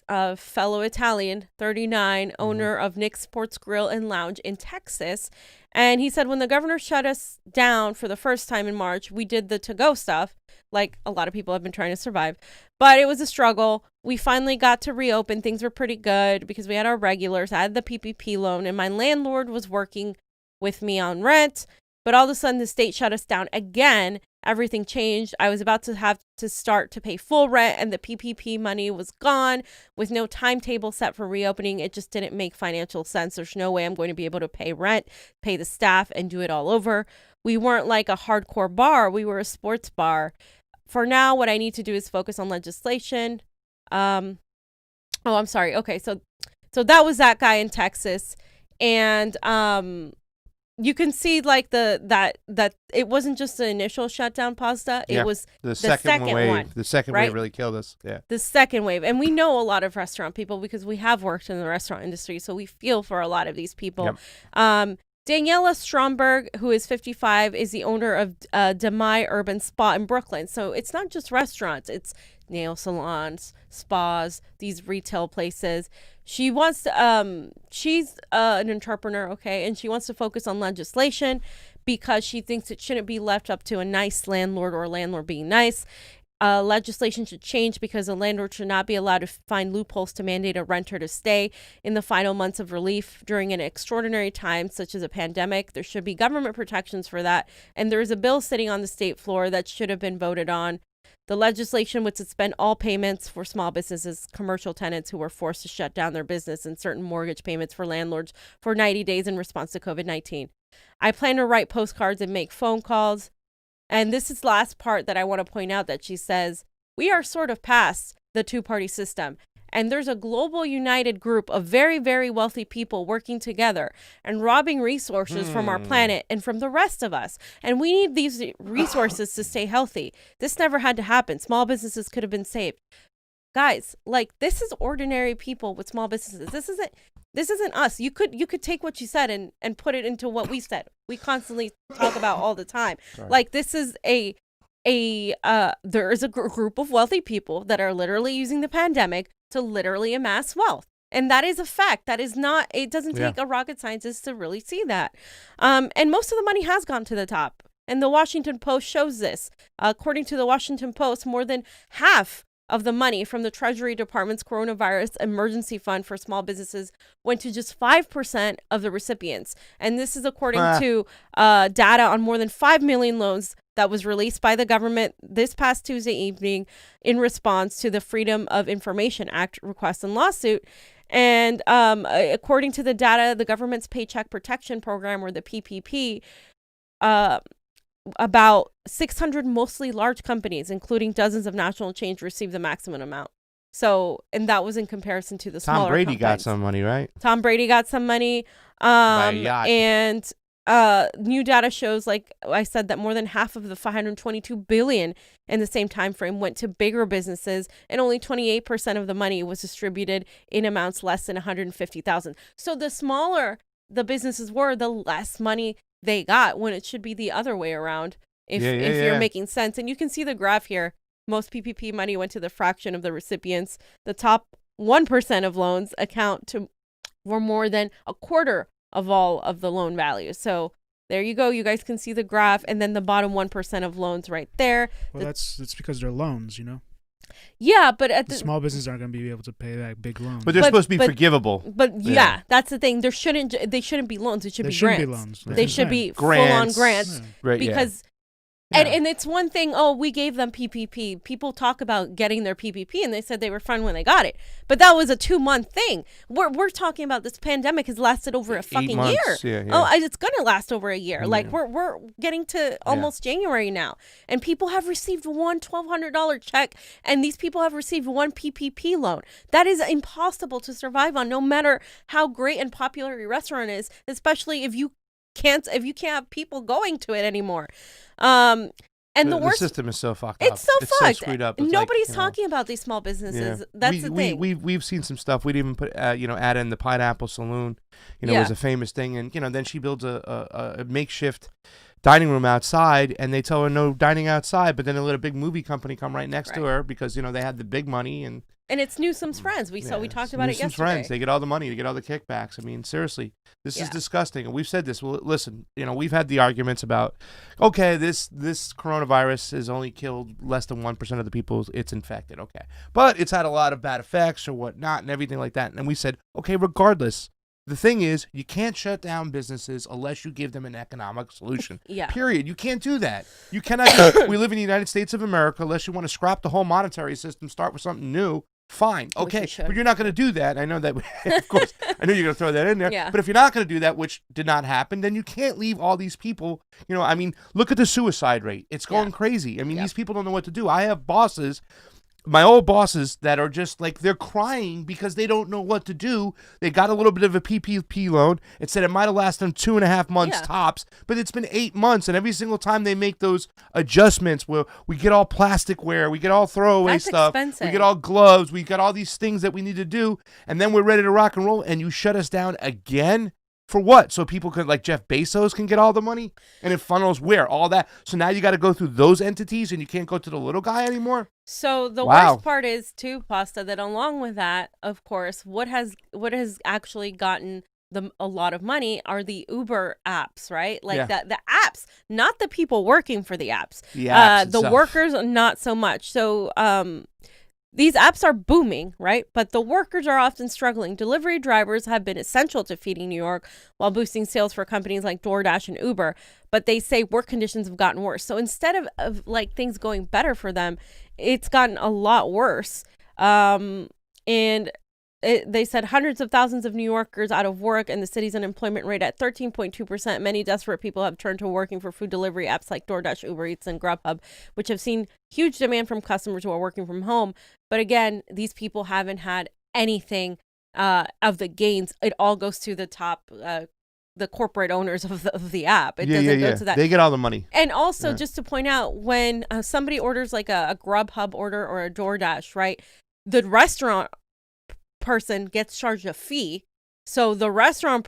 a fellow Italian, 39, owner of Nick's Sports Grill and Lounge in Texas. And he said, when the governor shut us down for the first time in March, we did the to-go stuff, like a lot of people have been trying to survive. But it was a struggle. We finally got to reopen. Things were pretty good because we had our regulars. I had the PPP loan, and my landlord was working with me on rent. But all of a sudden, the state shut us down again. Everything changed. I was about to have to start to pay full rent, and the PPP money was gone with no timetable set for reopening. It just didn't make financial sense. There's no way I'm going to be able to pay rent, pay the staff, and do it all over. We weren't like a hardcore bar. We were a sports bar. For now, what I need to do is focus on legislation. I'm sorry. Okay, so that was that guy in Texas, and you can see like that it wasn't just the initial shutdown, Pasta. It was the second wave. One, the second right? wave really killed us. Yeah. The second wave. And we know a lot of restaurant people because we have worked in the restaurant industry. So we feel for a lot of these people. Yep. Daniela Stromberg, who is 55, is the owner of Demai Urban Spa in Brooklyn. So it's not just restaurants. It's nail salons, spas, these retail places. She wants to, she's an entrepreneur, okay, and she wants to focus on legislation because she thinks it shouldn't be left up to a nice landlord or a landlord being nice. Legislation should change because a landlord should not be allowed to find loopholes to mandate a renter to stay in the final months of relief during an extraordinary time such as a pandemic. There should be government protections for that. And there is a bill sitting on the state floor that should have been voted on. The legislation would suspend all payments for small businesses, commercial tenants who were forced to shut down their business, and certain mortgage payments for landlords for 90 days in response to COVID-19. I plan to write postcards and make phone calls. And this is the last part that I want to point out, that she says, we are sort of past the two-party system. And there's a global united group of very, very wealthy people working together and robbing resources from our planet and from the rest of us. And we need these resources to stay healthy. This never had to happen. Small businesses could have been saved. Guys, like, this is ordinary people with small businesses. This isn't us. You could take what you said and put it into what we said. We constantly talk about all the time. Sorry. Like, this is there is a group of wealthy people that are literally using the pandemic to literally amass wealth. And that is a fact. That is not, it doesn't take a rocket scientist to really see that. And most of the money has gone to the top. And the Washington Post shows this. According to the Washington Post, more than half of the money from the Treasury Department's Coronavirus Emergency Fund for small businesses went to just 5% of the recipients. And this is according to data on more than 5 million loans that was released by the government this past Tuesday evening in response to the Freedom of Information Act request and lawsuit. And according to the data, the government's Paycheck Protection Program, or the PPP, about 600 mostly large companies, including dozens of national chains, received the maximum amount. So, and that was in comparison to the smaller Tom Brady companies. got some money, right? Tom Brady got some money. By a yacht. And new data shows, like I said, that more than half of the $522 billion in the same time frame went to bigger businesses, and only 28% of the money was distributed in amounts less than $150,000. So the smaller the businesses were, the less money they got, when it should be the other way around, if you're making sense. And you can see the graph here. Most PPP money went to the fraction of the recipients. The top 1% of loans account for more than a quarter of all of the loan values. So there you go. You guys can see the graph, and then the bottom 1% of loans right there. Well, that's because they're loans, you know. Yeah, but at the small businesses aren't going to be able to pay back big loans. But they're supposed to be forgivable. But yeah, that's the thing. They shouldn't be loans. It should be grants. Be loans. They should be full-on grants. Right, because and it's one thing, we gave them PPP. People talk about getting their PPP, and they said they were fine when they got it. But that was a 2-month thing. We're talking about this pandemic has lasted over a fucking year. Yeah. Oh, it's going to last over a year. Like, we're getting to almost January now. And people have received one $1,200 check, and these people have received one PPP loan. That is impossible to survive on, no matter how great and popular your restaurant is, especially if you can't have people going to it anymore. And the worst, system is so fucked up. It's so fucked. So screwed up. Nobody's talking about these small businesses. Yeah. That's the thing. We've seen some stuff. We'd even put add in the Pineapple Saloon. Was a famous thing, and then she builds a makeshift dining room outside, and they tell her no dining outside, but then they let a big movie company come right next to her because they had the big money and it's Newsom's friends. We talked about it yesterday. Newsom's friends. They get all the money. They get all the kickbacks. I mean, seriously, this is disgusting. And we've said this. Well, listen, we've had the arguments about, okay, this coronavirus has only killed less than 1% of the people it's infected. Okay. But it's had a lot of bad effects or whatnot and everything like that. And we said, okay, regardless, the thing is, you can't shut down businesses unless you give them an economic solution. Period. You can't do that. You cannot. We live in the United States of America. Unless you want to scrap the whole monetary system, start with something new. Fine. Okay. But you're not going to do that. I know that, of course, I knew you were going to throw that in there. Yeah. But if you're not going to do that, which did not happen, then you can't leave all these people, I mean, look at the suicide rate. It's going crazy. I mean, these people don't know what to do. I have bosses, my old bosses, that are just like, they're crying because they don't know what to do. They got a little bit of a PPP loan. It said it might have lasted them 2.5 months tops, but it's been 8 months. And every single time they make those adjustments where we get all plasticware, we get all throwaway stuff, expensive. We get all gloves, we got all these things that we need to do, and then we're ready to rock and roll, and you shut us down again? For what? So people could, like Jeff Bezos, can get all the money? And it funnels where? All that. So now you got to go through those entities and you can't go to the little guy anymore? So the worst part is, too, Pasta, that along with that, of course, what has actually gotten a lot of money are the Uber apps, right? Like the apps, not the people working for the apps. The workers, not so much. So these apps are booming, right? But the workers are often struggling. Delivery drivers have been essential to feeding New York while boosting sales for companies like DoorDash and Uber. But they say work conditions have gotten worse. So instead of like things going better for them, it's gotten a lot worse. They said hundreds of thousands of New Yorkers out of work, and the city's unemployment rate at 13.2%. Many desperate people have turned to working for food delivery apps like DoorDash, Uber Eats, and Grubhub, which have seen huge demand from customers who are working from home. But again, these people haven't had anything of the gains. It all goes to the top, the corporate owners of the app. It doesn't go to that. They get all the money. And also, just to point out, when somebody orders like a Grubhub order or a DoorDash, right, the restaurant person gets charged a fee, so the restaurant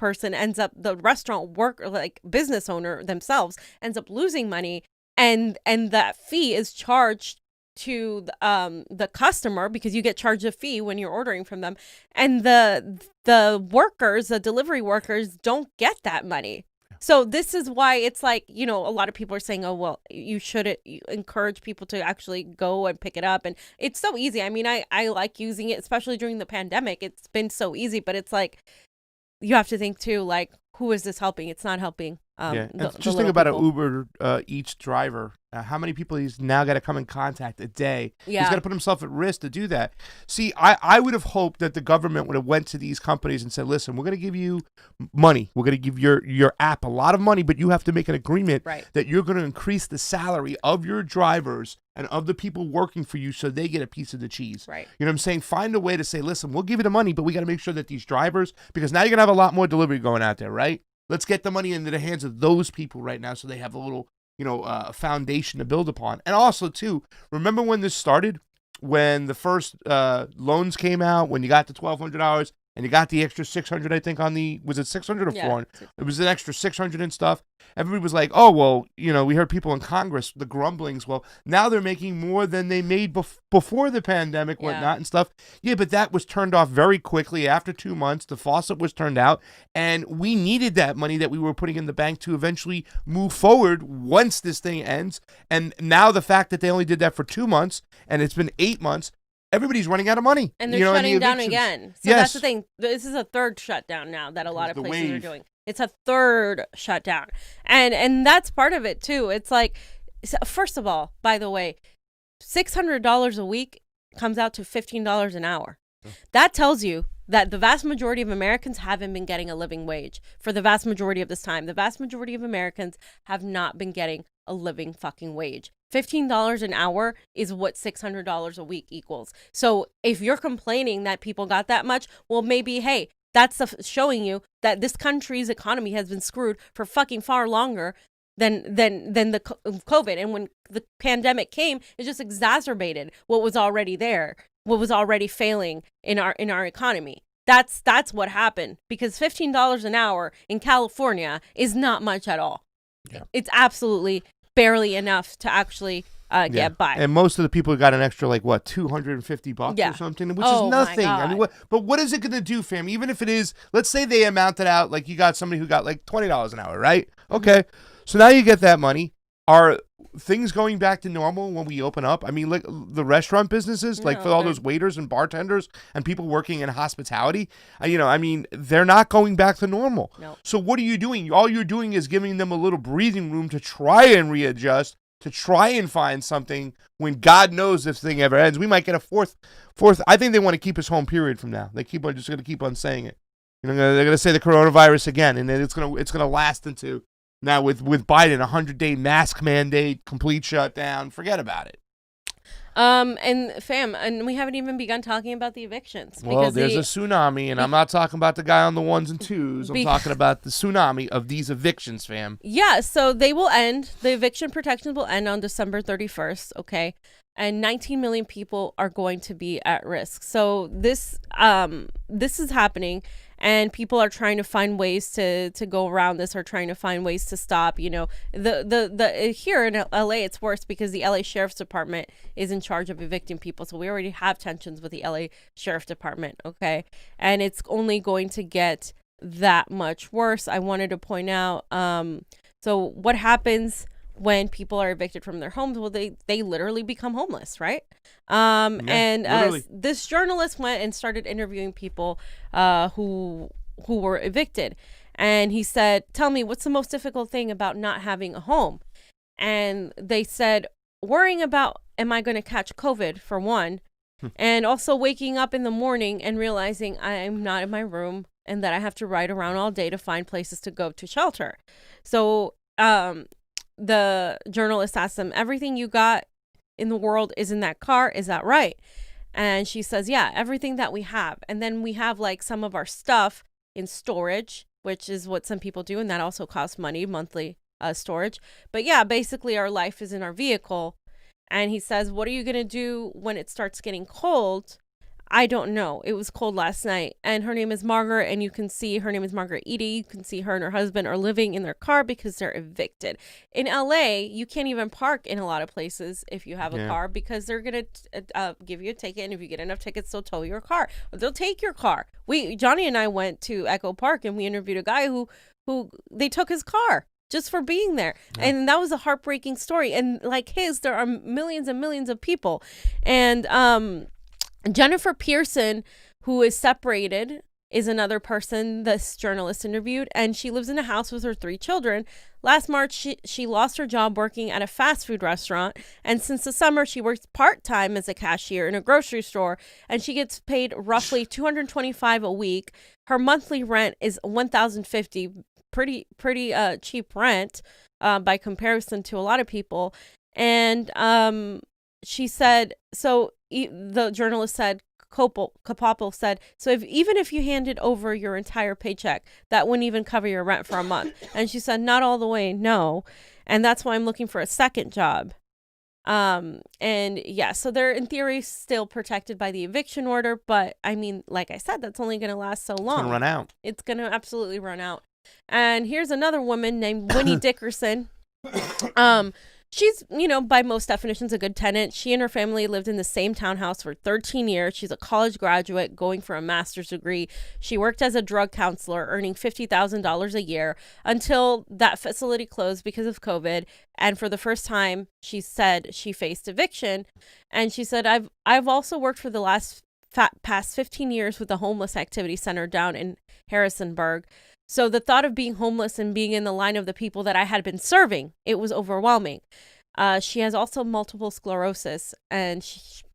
business owner themselves ends up losing money, and that fee is charged to the customer, because you get charged a fee when you're ordering from them, and the workers, the delivery workers, don't get that money. So this is why it's like, a lot of people are saying, oh, well, you should encourage people to actually go and pick it up. And it's so easy. I mean, I like using it, especially during the pandemic. It's been so easy, but it's like, you have to think too, like, who is this helping? It's not helping. Just think about an Uber Eats driver. How many people he's now got to come in contact a day? Yeah. He's got to put himself at risk to do that. See, I would have hoped that the government would have went to these companies and said, listen, we're going to give you money. We're going to give your app a lot of money, but you have to make an agreement that you're going to increase the salary of your drivers and of the people working for you so they get a piece of the cheese. Right. You know what I'm saying? Find a way to say, listen, we'll give you the money, but we got to make sure that these drivers, because now you're going to have a lot more delivery going out there, right? Let's get the money into the hands of those people right now so they have a little, foundation to build upon. And also, too, remember when this started? When the first loans came out, when you got the $1,200 and you got the extra $600, I think, was it $600 or $400? It was an extra $600 and stuff. Everybody was like, oh, well, we heard people in Congress, the grumblings. Well, now they're making more than they made before the pandemic, whatnot and stuff. Yeah, but that was turned off very quickly. After 2 months, the faucet was turned out, and we needed that money that we were putting in the bank to eventually move forward once this thing ends. And now the fact that they only did that for 2 months, and it's been 8 months, everybody's running out of money. And they're shutting down again. So that's the thing. This is a third shutdown now that a lot of places are doing. It's a third shutdown. And that's part of it, too. It's like, first of all, by the way, $600 a week comes out to $15 an hour. That tells you that the vast majority of Americans haven't been getting a living wage for the vast majority of this time. The vast majority of Americans have not been getting a living fucking wage. $15 an hour is what $600 a week equals. So if you're complaining that people got that much, well, maybe, hey, that's showing you that this country's economy has been screwed for fucking far longer than the COVID. And when the pandemic came, it just exacerbated what was already there, what was already failing in our economy. That's what happened, because $15 an hour in California is not much at all. Yeah. It's absolutely barely enough to actually get by. And most of the people got an extra, like, what, $250 or something, which is nothing. I mean, but what is it going to do, fam? Even if it is, let's say they amounted out, like, you got somebody who got like $20 an hour, right? Okay. So now you get that money. Are things going back to normal when we open up? I mean, like the restaurant businesses, like for all those waiters and bartenders and people working in hospitality, I mean, they're not going back to normal. No. So what are you doing? All you're doing is giving them a little breathing room to try and readjust, to try and find something when God knows if this thing ever ends. We might get a fourth. I think they want to keep us home, period, from now. They just going to keep on saying it. They're going to say the coronavirus again, and then it's going to last into now with Biden, 100-day mask mandate, complete shutdown. Forget about it. And we haven't even begun talking about the evictions. Well, there's a tsunami, and I'm not talking about the guy on the ones and twos. I'm talking about the tsunami of these evictions, fam. Yeah, so they will end. The eviction protections will end on December 31st, okay? And 19 million people are going to be at risk. So this is happening, and people are trying to find ways to go around this, or trying to find ways to stop. The here in LA, it's worse because the LA Sheriff's Department is in charge of evicting people. So we already have tensions with the LA Sheriff Department, okay? And it's only going to get that much worse. I wanted to point out, so what happens when people are evicted from their homes? Well, they literally become homeless, right? This journalist went and started interviewing people who were evicted, and he said, tell me, what's the most difficult thing about not having a home? And they said, worrying about, am I going to catch COVID, for one, and also waking up in the morning and realizing I'm not in my room and that I have to ride around all day to find places to go to shelter. So the journalist asked them, everything you got in the world is in that car, is that right? And she says, yeah, everything that we have. And then we have like some of our stuff in storage, which is what some people do, and that also costs money, monthly storage. But yeah, basically our life is in our vehicle. And he says, what are you going to do when it starts getting cold? I don't know. It was cold last night. And her name is Margaret, and you can see her name is Margaret Edie. You can see her and her husband are living in their car because they're evicted. In LA, you can't even park in a lot of places if you have a car, because they're going to give you a ticket. And if you get enough tickets, they'll tow your car. Or they'll take your car. Johnny and I went to Echo Park, and we interviewed a guy who who they took his car just for being there. Yeah. And that was a heartbreaking story. And like there are millions and millions of people. And Jennifer Pearson, who is separated, is another person this journalist interviewed, and she lives in a house with her 3 children. Last March, she lost her job working at a fast food restaurant, and since the summer, she works part-time as a cashier in a grocery store, and she gets paid roughly $225 a week. Her monthly rent is $1,050, pretty cheap rent by comparison to a lot of people. And she said, the journalist said, Kapopel said, so even if you handed over your entire paycheck, that wouldn't even cover your rent for a month. And she said, not all the way, no. And that's why I'm looking for a second job. And yeah, so they're in theory still protected by the eviction order. But I mean, like I said, that's only going to last so long. It's going to run out. It's going to absolutely run out. And here's another woman named Winnie Dickerson. She's, by most definitions, a good tenant. She and her family lived in the same townhouse for 13 years. She's a college graduate going for a master's degree. She worked as a drug counselor, earning $50,000 a year until that facility closed because of COVID. And for the first time, she said she faced eviction. And she said, I've also worked for the past 15 years with the homeless activity center down in Harrisonburg. So the thought of being homeless and being in the line of the people that I had been serving, it was overwhelming. She has also multiple sclerosis, and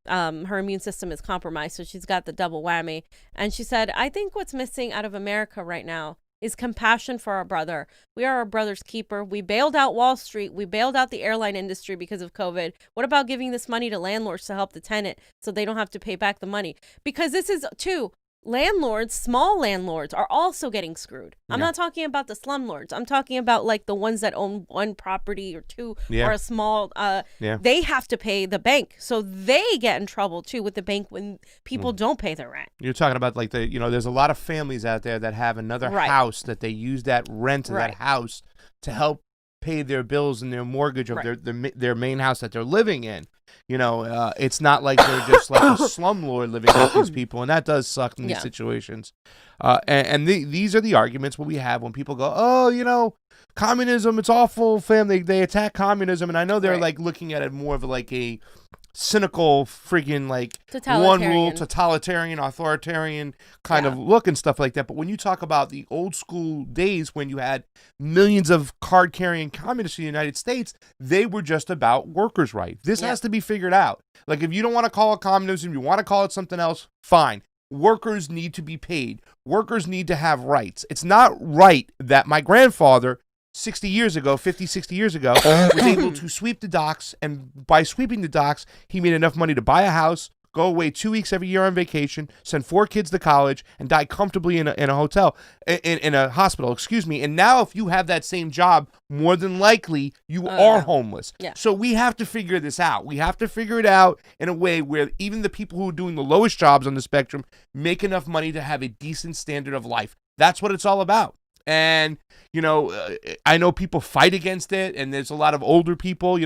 her immune system is compromised, so she's got the double whammy. And she said, I think what's missing out of America right now is compassion for our brother. We are our brother's keeper. We bailed out Wall Street. We bailed out the airline industry because of COVID. What about giving this money to landlords to help the tenant so they don't have to pay back the money? Because this is, too, landlords, small landlords are also getting screwed. I'm not talking about the slumlords. I'm talking about like the ones that own 1 property or 2 or a small, they have to pay the bank. So they get in trouble too with the bank when people don't pay their rent. You're talking about like there's a lot of families out there that have another house that they use that rent of that house to help pay their bills and their mortgage of their main house that they're living in. It's not like they're just like a slumlord living with these people, and that does suck in these situations. These are the arguments we have when people go, oh, communism, it's awful, they attack communism, and I know they're like looking at it more of like a cynical freaking like one rule totalitarian authoritarian kind of look and stuff like that. But when you talk about the old school days when you had millions of card carrying communists in the United States, they were just about workers' rights. This has to be figured out. Like, if you don't want to call it communism, you want to call it something else, fine. Workers need to be paid. Workers need to have rights. It's not right that my grandfather 50, 60 years ago, was able to sweep the docks, and by sweeping the docks, he made enough money to buy a house, go away 2 weeks every year on vacation, send 4 kids to college, and die comfortably in a hotel, in a hospital, And now if you have that same job, more than likely, you are homeless. Yeah. So we have to figure this out. We have to figure it out in a way where even the people who are doing the lowest jobs on the spectrum make enough money to have a decent standard of life. That's what it's all about. And, I know people fight against it, and there's a lot of older people,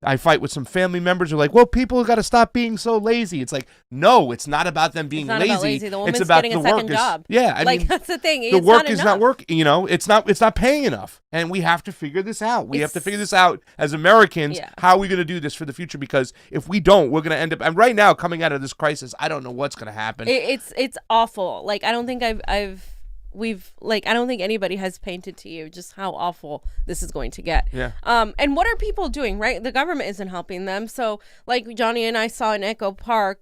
I fight with some family members who are like, well, people got to stop being so lazy. It's like, no, it's not about them being lazy. The woman's it's about getting the a second job. Yeah. I mean, that's the thing. The work is not working, it's not paying enough. And we have to figure this out. We have to figure this out as Americans. Yeah. How are we going to do this for the future? Because if we don't, we're going to end up, and right now, coming out of this crisis, I don't know what's going to happen. It's awful. Like, I don't think I don't think anybody has painted to you just how awful this is going to get. Yeah. And what are people doing, right? The government isn't helping them. So like Johnny and I saw in Echo Park,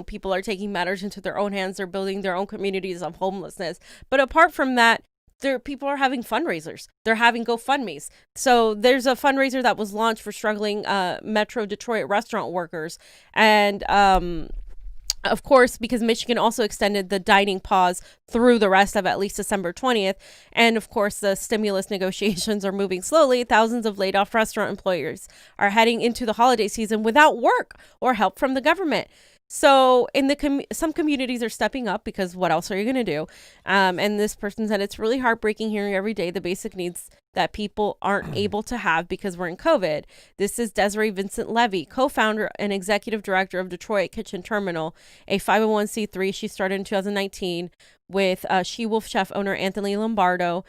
people are taking matters into their own hands. They're building their own communities of homelessness. But apart from that, people are having fundraisers. They're having GoFundMes. So there's a fundraiser that was launched for struggling Metro Detroit restaurant workers. And of course, because Michigan also extended the dining pause through the rest of at least December 20th. And of course, the stimulus negotiations are moving slowly. Thousands of laid off restaurant employers are heading into the holiday season without work or help from the government. So in some communities are stepping up, because what else are you going to do? And this person said it's really heartbreaking hearing every day the basic needs that people aren't able to have because we're in COVID. This is Desiree Vincent Levy, co-founder and executive director of Detroit Kitchen Terminal, a 501c3. She started in 2019 with She Wolf chef owner Anthony Lombardo.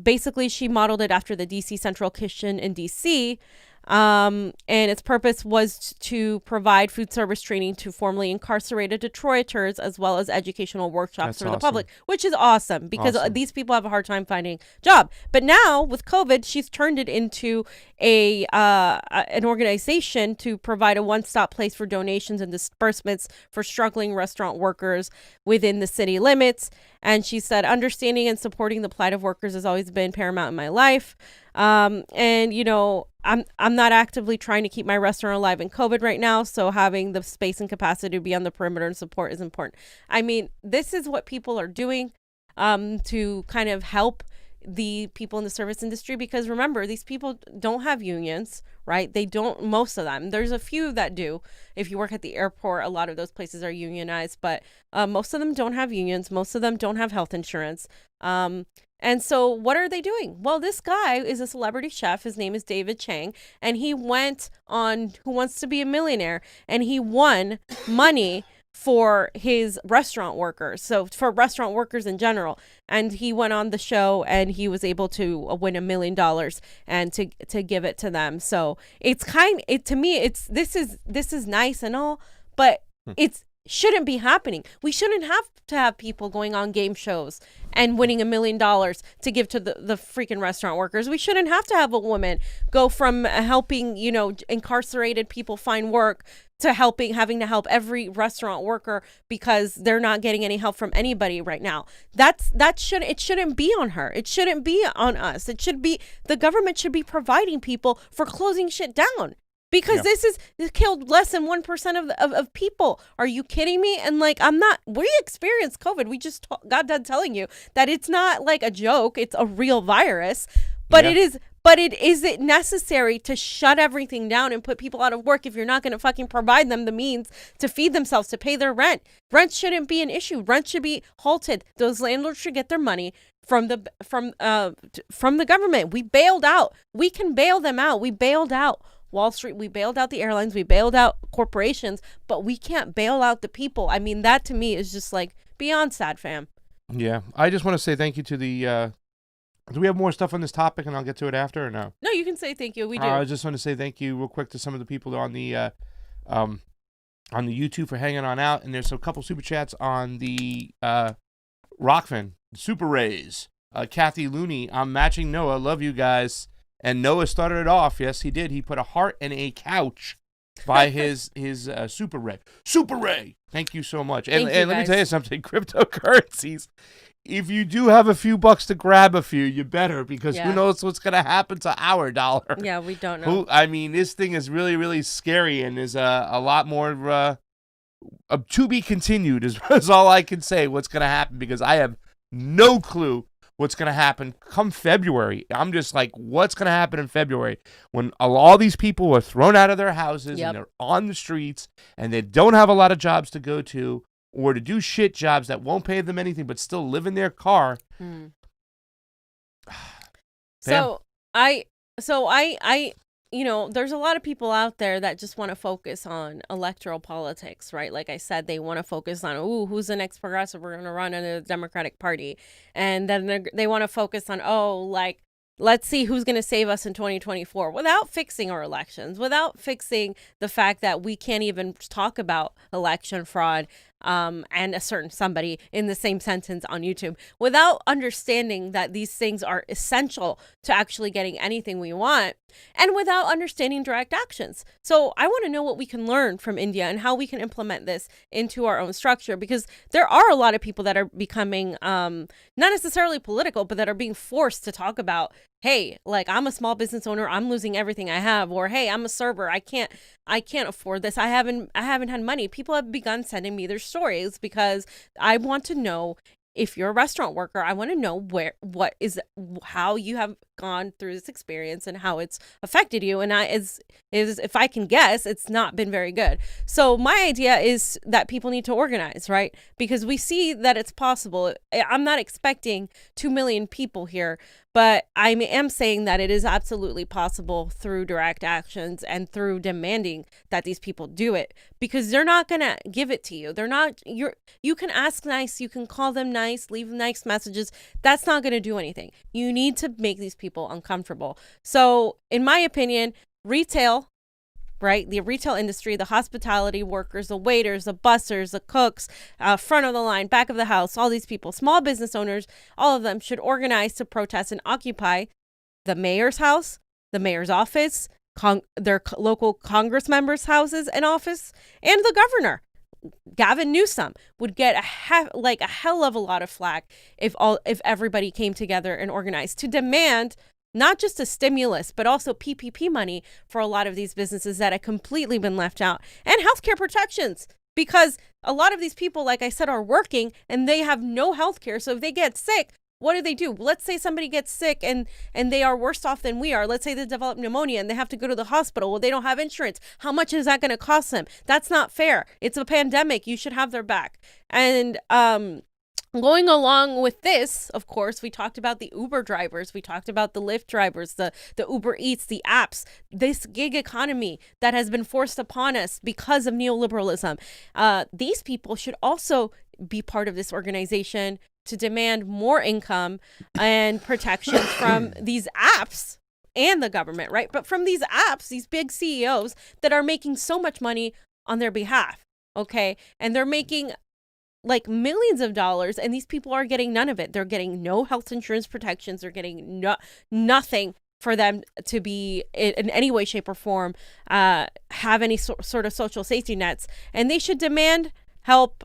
basically she modeled it after the DC Central Kitchen in DC. And its purpose was to provide food service training to formerly incarcerated Detroiters, as well as educational workshops for the public, which is awesome because these people have a hard time finding a job. But now with COVID, she's turned it into an organization to provide a one-stop place for donations and disbursements for struggling restaurant workers within the city limits. And she said, understanding and supporting the plight of workers has always been paramount in my life. And you know, I'm not actively trying to keep my restaurant alive in COVID right now, so having the space and capacity to be on the perimeter and support is important. I mean, this is what people are doing to kind of help the people in the service industry, because remember, these people don't have unions, right? They don't, most of them. There's a few that do. If you work at the airport, a lot of those places are unionized, but most of them don't have unions. Most of them don't have health insurance. And so what are they doing? Well, this guy is a celebrity chef. His name is David Chang, and he went on Who Wants to Be a Millionaire, and he won money for his restaurant workers. So for restaurant workers in general. And he went on the show and he was able to win $1 million and to give it to them. So it's to me, this is nice and all, but it's shouldn't be happening. We shouldn't have to have people going on game shows and winning $1 million to give to the freaking restaurant workers. We shouldn't have to have a woman go from helping, you know, incarcerated people find work to having to help every restaurant worker because they're not getting any help from anybody right now. It shouldn't be on her. It shouldn't be on us. The government should be providing people for closing shit down. Because this killed less than 1% of people. Are you kidding me? And like, we experienced COVID. We just got done telling you that it's not like a joke. It's a real virus. But is it necessary to shut everything down and put people out of work if you're not going to fucking provide them the means to feed themselves, to pay their rent? Rent shouldn't be an issue. Rent should be halted. Those landlords should get their money from the government. We bailed out. We can bail them out. We bailed out Wall Street, we bailed out the airlines, we bailed out corporations, but we can't bail out the people. I mean, that to me is just like beyond sad, fam. Yeah. I just want to say thank you to the, do we have more stuff on this topic and I'll get to it after or no? No, you can say thank you. We do. I just want to say thank you real quick to some of the people on the YouTube for hanging on out. And there's a couple super chats on the Rokfin, Super Rays, Kathy Looney, I'm matching Noah, love you guys. And Noah started it off. Yes, he did. He put a heart and a couch by his Super Ray. Super Ray. Thank you so much. And let me tell you something. Cryptocurrencies. If you do have a few bucks to grab a few, you better, because who knows what's going to happen to our dollar. Yeah, we don't know. I mean, this thing is really, really scary, and is a lot more to be continued is all I can say what's going to happen, because I have no clue what's going to happen come February. I'm just like, what's going to happen in February when all these people are thrown out of their houses and they're on the streets and they don't have a lot of jobs to go to or to do shit jobs that won't pay them anything but still live in their car. So I you know, there's a lot of people out there that just want to focus on electoral politics, right? Like I said, they want to focus on, who's the next progressive we're going to run in the Democratic Party. And then they want to focus on, let's see who's going to save us in 2024, without fixing our elections, without fixing the fact that we can't even talk about election fraud and a certain somebody in the same sentence on YouTube, without understanding that these things are essential to actually getting anything we want, and without understanding direct actions. So I want to know what we can learn from India and how we can implement this into our own structure, because there are a lot of people that are becoming not necessarily political, but that are being forced to talk about, hey, like, I'm a small business owner, I'm losing everything I have, or hey, I'm a server, I can't afford this, I haven't had money. People have begun sending me their stories because I want to know, if you're a restaurant worker, I want to know how you have gone through this experience and how it's affected you. And if I can guess, it's not been very good. So my idea is that people need to organize, right? Because we see that it's possible. I'm not expecting 2 million people here, But I am saying that it is absolutely possible through direct actions and through demanding that these people do it, because they're not going to give it to you. You can ask nice, you can call them nice, leave nice messages. That's not going to do anything. You need to make these people uncomfortable. So in my opinion, retail, right? The retail industry, the hospitality workers, the waiters, the bussers, the cooks, front of the line, back of the house, all these people, small business owners, all of them should organize to protest and occupy the mayor's house, the mayor's office, their local Congress members' houses and office, and the governor. Gavin Newsom would get a hell of a lot of flack if everybody came together and organized to demand not just a stimulus, but also PPP money for a lot of these businesses that have completely been left out, and healthcare protections, because a lot of these people, like I said, are working and they have no healthcare. So if they get sick, what do? Let's say somebody gets sick and they are worse off than we are. Let's say they develop pneumonia and they have to go to the hospital. Well, they don't have insurance. How much is that going to cost them? That's not fair. It's a pandemic. You should have their back. And going along with this, of course, we talked about the Uber drivers. We talked about the Lyft drivers, the Uber Eats, the apps, this gig economy that has been forced upon us because of neoliberalism. These people should also be part of this organization to demand more income and protections from these apps and the government, right? But from these apps, these big CEOs that are making so much money on their behalf, okay? And they're making like millions of dollars, and these people are getting none of it. They're getting no health insurance protections. They're getting nothing for them to be in any way, shape, or form have any sort of social safety nets. And they should demand help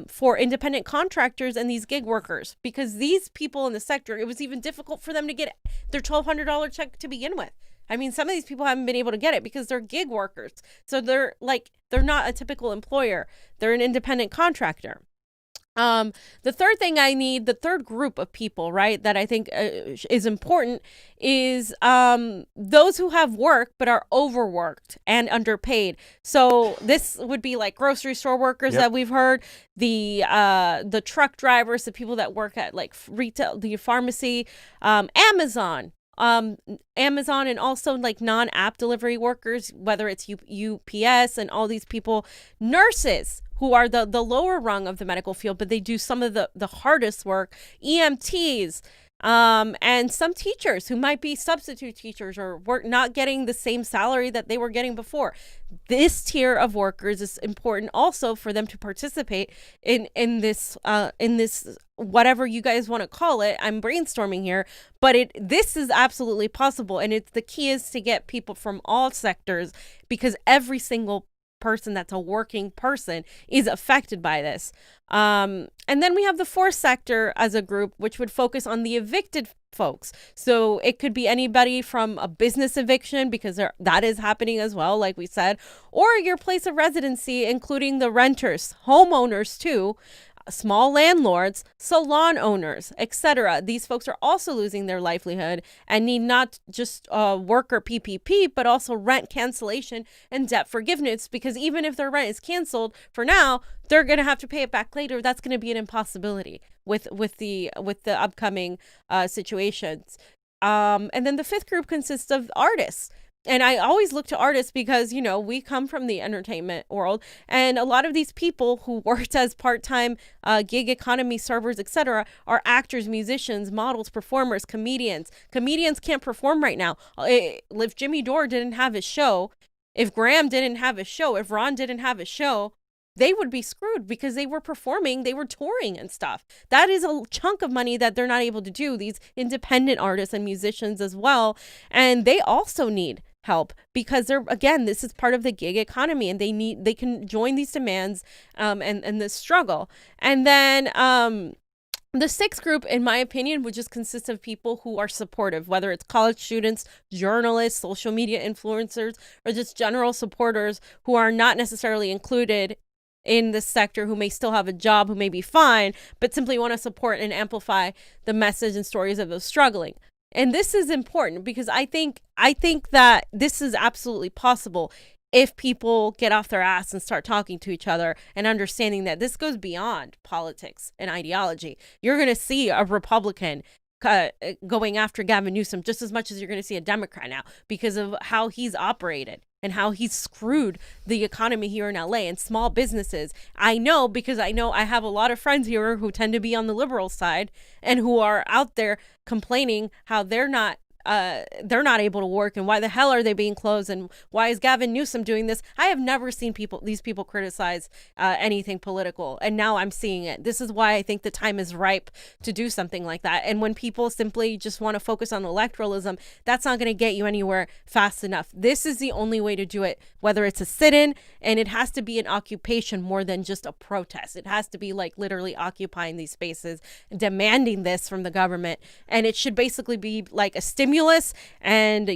for independent contractors and these gig workers, because these people in the sector, it was even difficult for them to get their $1,200 check to begin with. I mean, some of these people haven't been able to get it because they're gig workers. So they're not a typical employer. They're an independent contractor. The third group of people, right, that I think is important is those who have work but are overworked and underpaid. So this would be like grocery store workers that we've heard, the truck drivers, the people that work at like retail, the pharmacy, Amazon, and also like non-app delivery workers, whether it's UPS and all these people, nurses who are the lower rung of the medical field, but they do some of the hardest work, EMTs, and some teachers who might be substitute teachers or not getting the same salary that they were getting before. This tier of workers is important also for them to participate in this whatever you guys want to call it. I'm brainstorming here, but this is absolutely possible, and the key is to get people from all sectors, because every single person that's a working person is affected by this. And then we have the fourth sector as a group, which would focus on the evicted folks. So it could be anybody from a business eviction, because that is happening as well, like we said, or your place of residency, including the renters, homeowners too, small landlords, salon owners, etc. These folks are also losing their livelihood and need not just worker PPP, but also rent cancellation and debt forgiveness, because even if their rent is canceled for now, they're going to have to pay it back later. That's going to be an impossibility with the upcoming situations. And then the fifth group consists of artists. And I always look to artists because, we come from the entertainment world, and a lot of these people who worked as part-time gig economy servers, etc., are actors, musicians, models, performers, comedians. Comedians can't perform right now. If Jimmy Dore didn't have his show, if Graham didn't have his show, if Ron didn't have his show, they would be screwed because they were performing, they were touring and stuff. That is a chunk of money that they're not able to do, these independent artists and musicians as well. And they also need help because this is part of the gig economy, and they can join these demands and this struggle. And then the sixth group, in my opinion, would just consist of people who are supportive, whether it's college students, journalists, social media influencers, or just general supporters who are not necessarily included in this sector, who may still have a job, who may be fine, but simply want to support and amplify the message and stories of those struggling. And this is important because I think that this is absolutely possible if people get off their ass and start talking to each other and understanding that this goes beyond politics and ideology. You're going to see a Republican going after Gavin Newsom just as much as you're going to see a Democrat now because of how he's operated and how he's screwed the economy here in LA and small businesses. I know because I have a lot of friends here who tend to be on the liberal side and who are out there complaining how they're not able to work and why the hell are they being closed and why is Gavin Newsom doing this? I have never seen these people criticize anything political, and now I'm seeing it. This is why I think the time is ripe to do something like that. And when people simply just want to focus on electoralism, that's not going to get you anywhere fast enough. This is the only way to do it, whether it's a sit-in, and it has to be an occupation more than just a protest. It has to be like literally occupying these spaces, demanding this from the government, and it should basically be like a stimulus and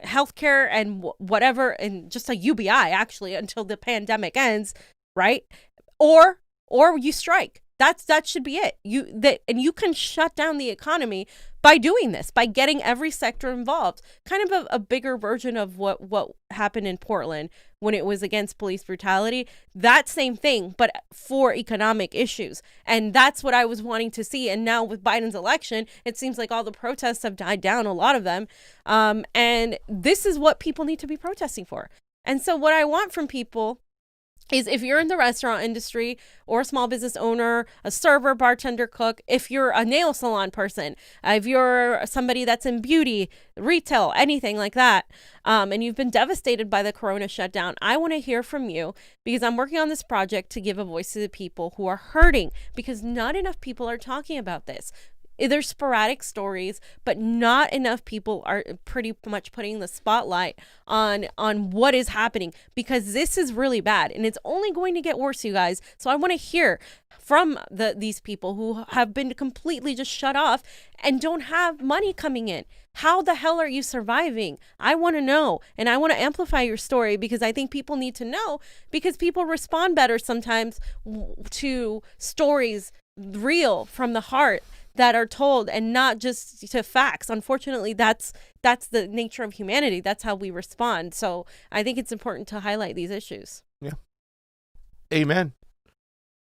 healthcare and whatever, and just a UBI actually until the pandemic ends, right? Or you strike. That should be it. And you can shut down the economy by doing this, by getting every sector involved. Kind of a bigger version of what happened in Portland when it was against police brutality. That same thing, but for economic issues. And that's what I was wanting to see. And now with Biden's election, it seems like all the protests have died down, a lot of them. And this is what people need to be protesting for. And so what I want from people is, if you're in the restaurant industry or a small business owner, a server, bartender, cook, if you're a nail salon person, if you're somebody that's in beauty, retail, anything like that, and you've been devastated by the corona shutdown, I want to hear from you, because I'm working on this project to give a voice to the people who are hurting, because not enough people are talking about this. There's sporadic stories, but not enough people are pretty much putting the spotlight on what is happening, because this is really bad and it's only going to get worse, you guys. So I want to hear from these people who have been completely just shut off and don't have money coming in. How the hell are you surviving? I want to know, and I want to amplify your story, because I think people need to know, because people respond better sometimes to stories real from the heart that are told, and not just to facts. Unfortunately, that's the nature of humanity. That's how we respond. So I think it's important to highlight these issues. Yeah. Amen.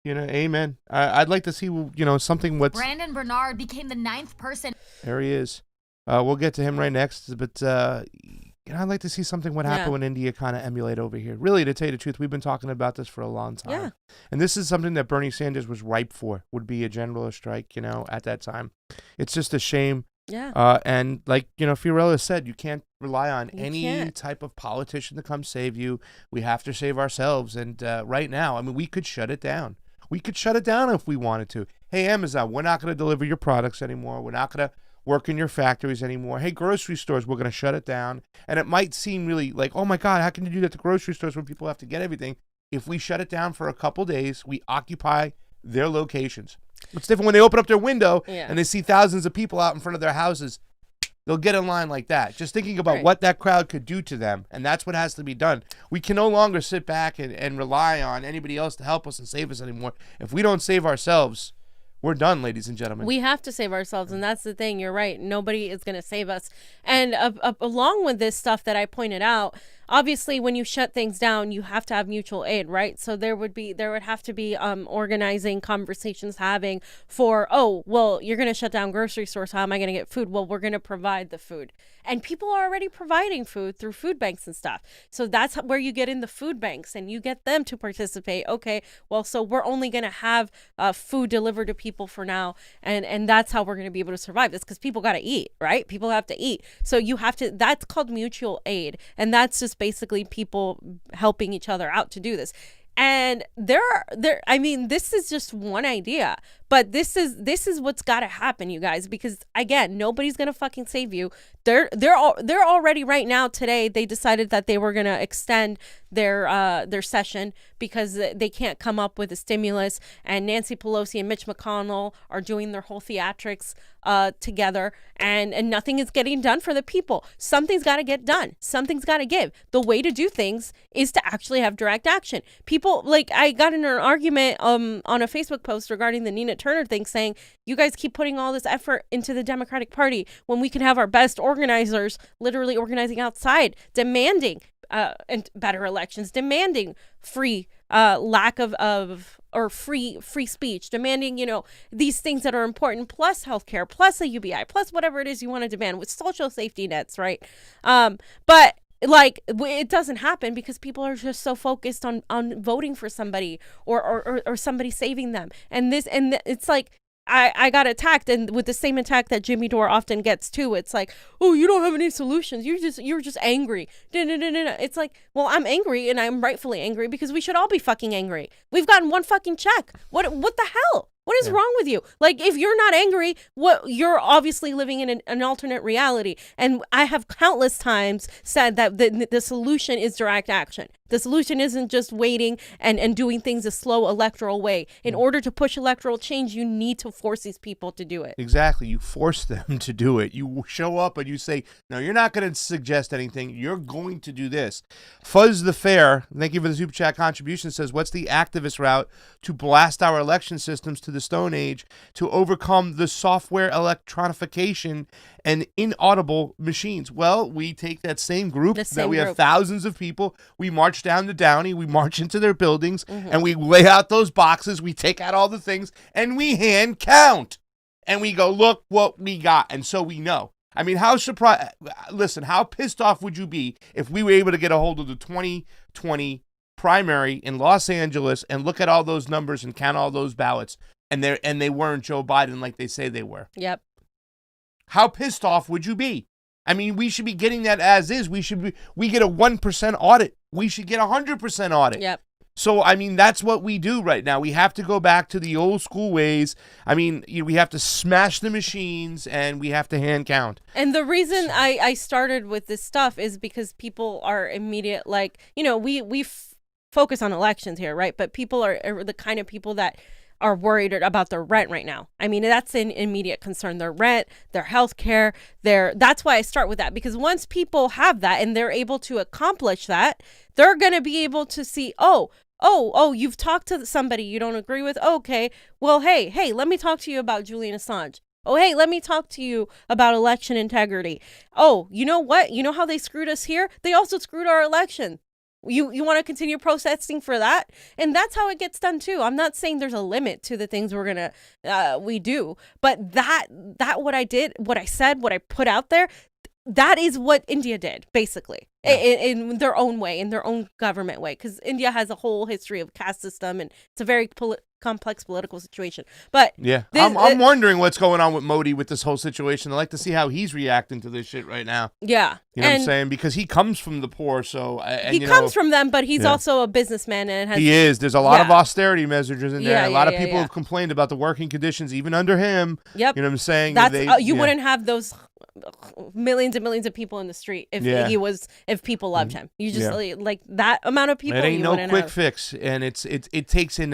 Amen. I'd like to see, something what's... Brandon Bernard became the 9th person. There he is. We'll get to him right next, but I'd like to see something what happened when India kind of emulate over here. Really, to tell you the truth, we've been talking about this for a long time. Yeah. And this is something that Bernie Sanders was ripe for, would be a general strike, at that time. It's just a shame. Yeah. And like, Fiorella said, you can't rely on any type of politician to come save you. We have to save ourselves. And right now, we could shut it down. We could shut it down if we wanted to. Hey, Amazon, we're not going to deliver your products anymore. We're not going to work in your factories anymore. Hey, grocery stores, we're going to shut it down. And it might seem really like, oh my God, how can you do that to grocery stores when people have to get everything? If we shut it down for a couple days, we occupy their locations. It's different when they open up their window and they see thousands of people out in front of their houses. They'll get in line like that. Just thinking about what that crowd could do to them. And that's what has to be done. We can no longer sit back and rely on anybody else to help us and save us anymore. If we don't save ourselves, we're done, ladies and gentlemen. We have to save ourselves, and that's the thing. You're right. Nobody is going to save us. And along with this stuff that I pointed out, obviously, when you shut things down, you have to have mutual aid, right? So there would have to be organizing conversations, having for, oh, well, you're going to shut down grocery stores. How am I going to get food? Well, we're going to provide the food. And people are already providing food through food banks and stuff. So that's where you get in the food banks and you get them to participate. Okay, well, so we're only going to have food delivered to people for now. And that's how we're going to be able to survive this, because people got to eat, right? People have to eat. So you have to, that's called mutual aid. And that's just basically people helping each other out to do this. And this is just one idea, but this is what's got to happen, you guys, because again, nobody's going to fucking save you. They're already right now today, they decided that they were going to extend their session because they can't come up with a stimulus, and Nancy Pelosi and Mitch McConnell are doing their whole theatrics together, and nothing is getting done for the people. Something's got to get done. Something's got to give. The way to do things is to actually have direct action. People, like, I got in an argument on a Facebook post regarding the Nina Turner thing, saying, you guys keep putting all this effort into the Democratic Party when we can have our best organizers literally organizing outside, demanding and better elections, demanding free free speech, demanding, these things that are important, plus healthcare, plus a UBI, plus whatever it is you want to demand with social safety nets, right? But like it doesn't happen because people are just so focused on voting for somebody or somebody saving them. And it's like I got attacked, and with the same attack that Jimmy Dore often gets too. It's like, oh, you don't have any solutions. You're just angry. It's like, well, I'm angry, and I'm rightfully angry because we should all be fucking angry. We've gotten one fucking check. What the hell? What is wrong with you? Like, if you're not angry, you're obviously living in an alternate reality. And I have countless times said that the solution is direct action. The solution isn't just waiting and doing things a slow electoral way. In order to push electoral change, you need to force these people to do it. Exactly. You force them to do it. You show up and you say, no, you're not going to suggest anything. You're going to do this. Fuzz the Fair, thank you for the Super Chat contribution, says, what's the activist route to blast our election systems to the Stone Age to overcome the software electronification and inaudible machines? Well, we take that same group that we have thousands of people. We march down to Downey. We march into their buildings and we lay out those boxes. We take out all the things and we hand count. And we go, look what we got. And so we know. I mean, how pissed off would you be if we were able to get a hold of the 2020 primary in Los Angeles and look at all those numbers and count all those ballots and they weren't Joe Biden like they say they were? Yep. How pissed off would you be? I mean, we should be getting that as is. We get a 1% audit. We should get 100% audit. Yep. So, I mean, that's what we do right now. We have to go back to the old school ways. I mean, we have to smash the machines and we have to hand count. And the reason I started with this stuff is because people are immediate, like, we focus on elections here, right? But people are the kind of people that are worried about their rent right now. I mean, that's an immediate concern. Their rent, their health care, that's why I start with that. Because once people have that and they're able to accomplish that, they're going to be able to see, oh, you've talked to somebody you don't agree with. Okay, well, hey, let me talk to you about Julian Assange. Oh, hey, let me talk to you about election integrity. Oh, you know what? You know how they screwed us here? They also screwed our election. You want to continue protesting for that? And that's how it gets done too. I'm not saying there's a limit to the things we do, but that what I did, what I said, what I put out there, that is what India did, basically, in their own way, in their own government way, because India has a whole history of caste system, and it's a very complex political situation. But I'm wondering what's going on with Modi with this whole situation. I'd like to see how he's reacting to this shit right now. Yeah. You know what I'm saying? Because he comes from the poor, so... he comes from them, but he's also a businessman. And he is. There's a lot of austerity measures in there. A lot of people have yeah. complained about the working conditions, even under him. Yep. You know what I'm saying? You wouldn't have those millions and millions of people in the street if people loved him. You just like that amount of people. It ain't no quick fix, and it takes in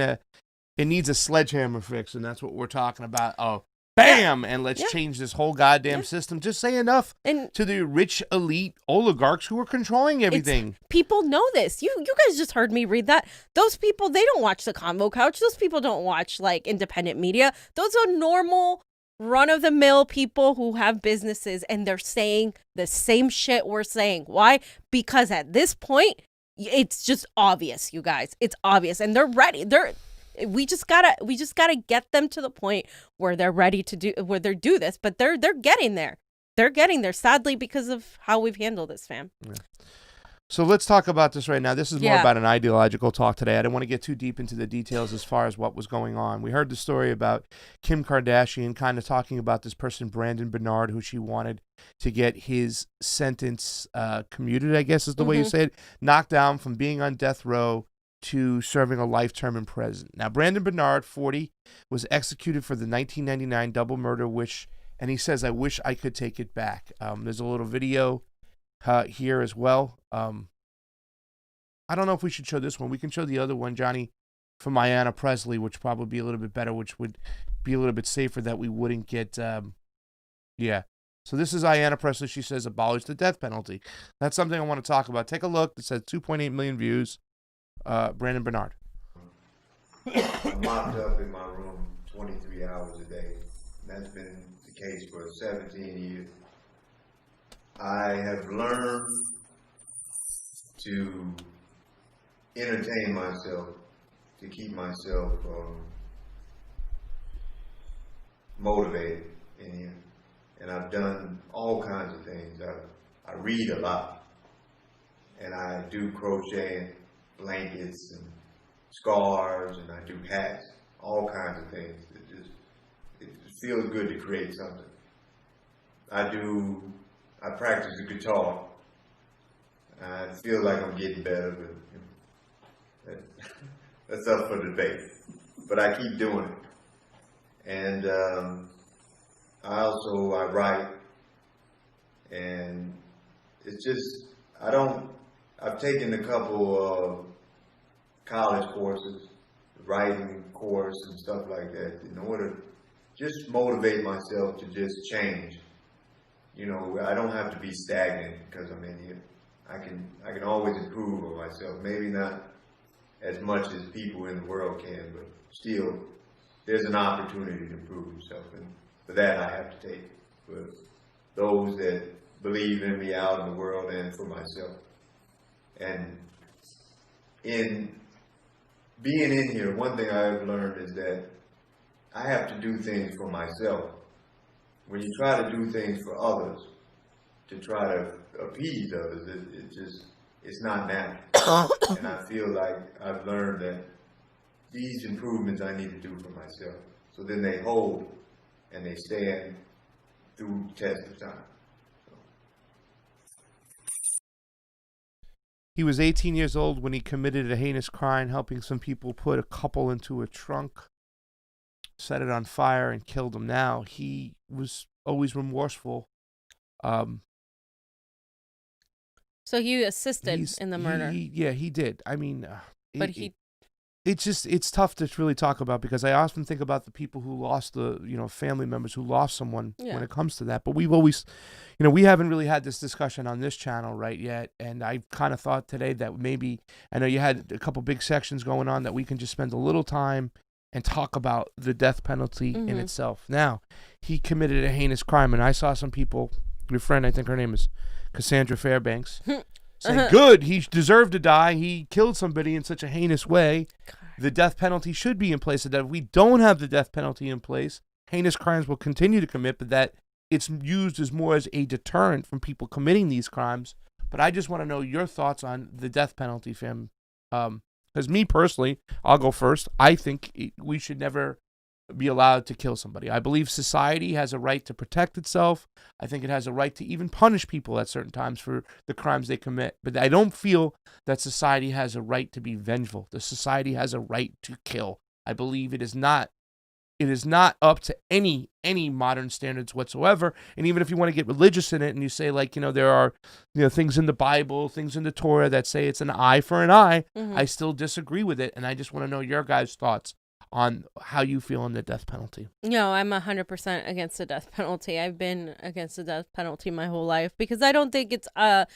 it needs a sledgehammer fix, and that's what we're talking about. Oh, bam, and let's change this whole goddamn system. Just say enough to the rich elite oligarchs who are controlling everything. People know this. You guys just heard me read that. Those people, they don't watch the Convo Couch. Those people don't watch like independent media. Those are normal run-of-the-mill people who have businesses, and they're saying the same shit we're saying. Why? Because at this point, it's just obvious, you guys. It's obvious, and they're ready. We just gotta get them to the point where they're ready to do this. But they're getting there. They're getting there. Sadly, because of how we've handled this, fam. Yeah. So let's talk about this right now. This is more about an ideological talk today. I don't want to get too deep into the details as far as what was going on. We heard the story about Kim Kardashian kind of talking about this person, Brandon Bernard, who she wanted to get his sentence commuted, I guess is the way you say it, knocked down from being on death row to serving a life term in prison. Now, Brandon Bernard, 40, was executed for the 1999 double murder wish, and he says, I wish I could take it back. There's a little video here as well. I don't know if we should show this one. We can show the other one, Johnny, from Ayanna Pressley, which probably be a little bit better, which would be a little bit safer that we wouldn't get, So this is Ayanna Pressley. She says, abolish the death penalty. That's something I want to talk about. Take a look. It says 2.8 million views. Brandon Bernard. I'm locked up in my room 23 hours a day. That's been the case for 17 years. I have learned to entertain myself, to keep myself motivated in here. And I've done all kinds of things. I read a lot, and I do crochet blankets and scarves, and I do hats, all kinds of things. It feels good to create something. I practice the guitar. I feel like I'm getting better, but that's up for debate. But I keep doing it. And I write, and it's just, I've taken a couple of college courses, writing course and stuff like that, in order to just motivate myself to just change. You know, I don't have to be stagnant because I'm in here. I can always improve on myself. Maybe not as much as people in the world can, but still, there's an opportunity to improve yourself. And for that, I have to take it. For those that believe in me out in the world and for myself. And in being in here, one thing I've learned is that I have to do things for myself. When you try to do things for others, to try to appease others, it's not natural. And I feel like I've learned that these improvements I need to do for myself. So then they hold and they stand through the test of time. He was 18 years old when he committed a heinous crime, helping some people put a couple into a trunk, set it on fire, and killed them. Now, he was always remorseful. So he assisted in the murder. He did. I mean, but it's tough to really talk about, because I often think about the people who lost family members who lost someone when it comes to that. But we've always, we haven't really had this discussion on this channel right yet. And I kind of thought today that maybe, I know you had a couple big sections going on, that we can just spend a little time and talk about the death penalty in itself. Now, he committed a heinous crime, and I saw some people, your friend, I think her name is Cassandra Fairbanks, say, good, he deserved to die. He killed somebody in such a heinous way. The death penalty should be in place. So that if we don't have the death penalty in place, heinous crimes will continue to commit, but that it's used as more as a deterrent from people committing these crimes. But I just want to know your thoughts on the death penalty, fam. Because me personally, I'll go first. I think we should never be allowed to kill somebody. I believe society has a right to protect itself. I think it has a right to even punish people at certain times for the crimes they commit. But I don't feel that society has a right to be vengeful. The society has a right to kill. I believe it is not up to any modern standards whatsoever. And even if you want to get religious in it and you say, like, there are things in the Bible, things in the Torah that say it's an eye for an eye, I still disagree with it. And I just want to know your guys' thoughts on how you feel on the death penalty. No, I'm 100% against the death penalty. I've been against the death penalty my whole life, because I don't think it's up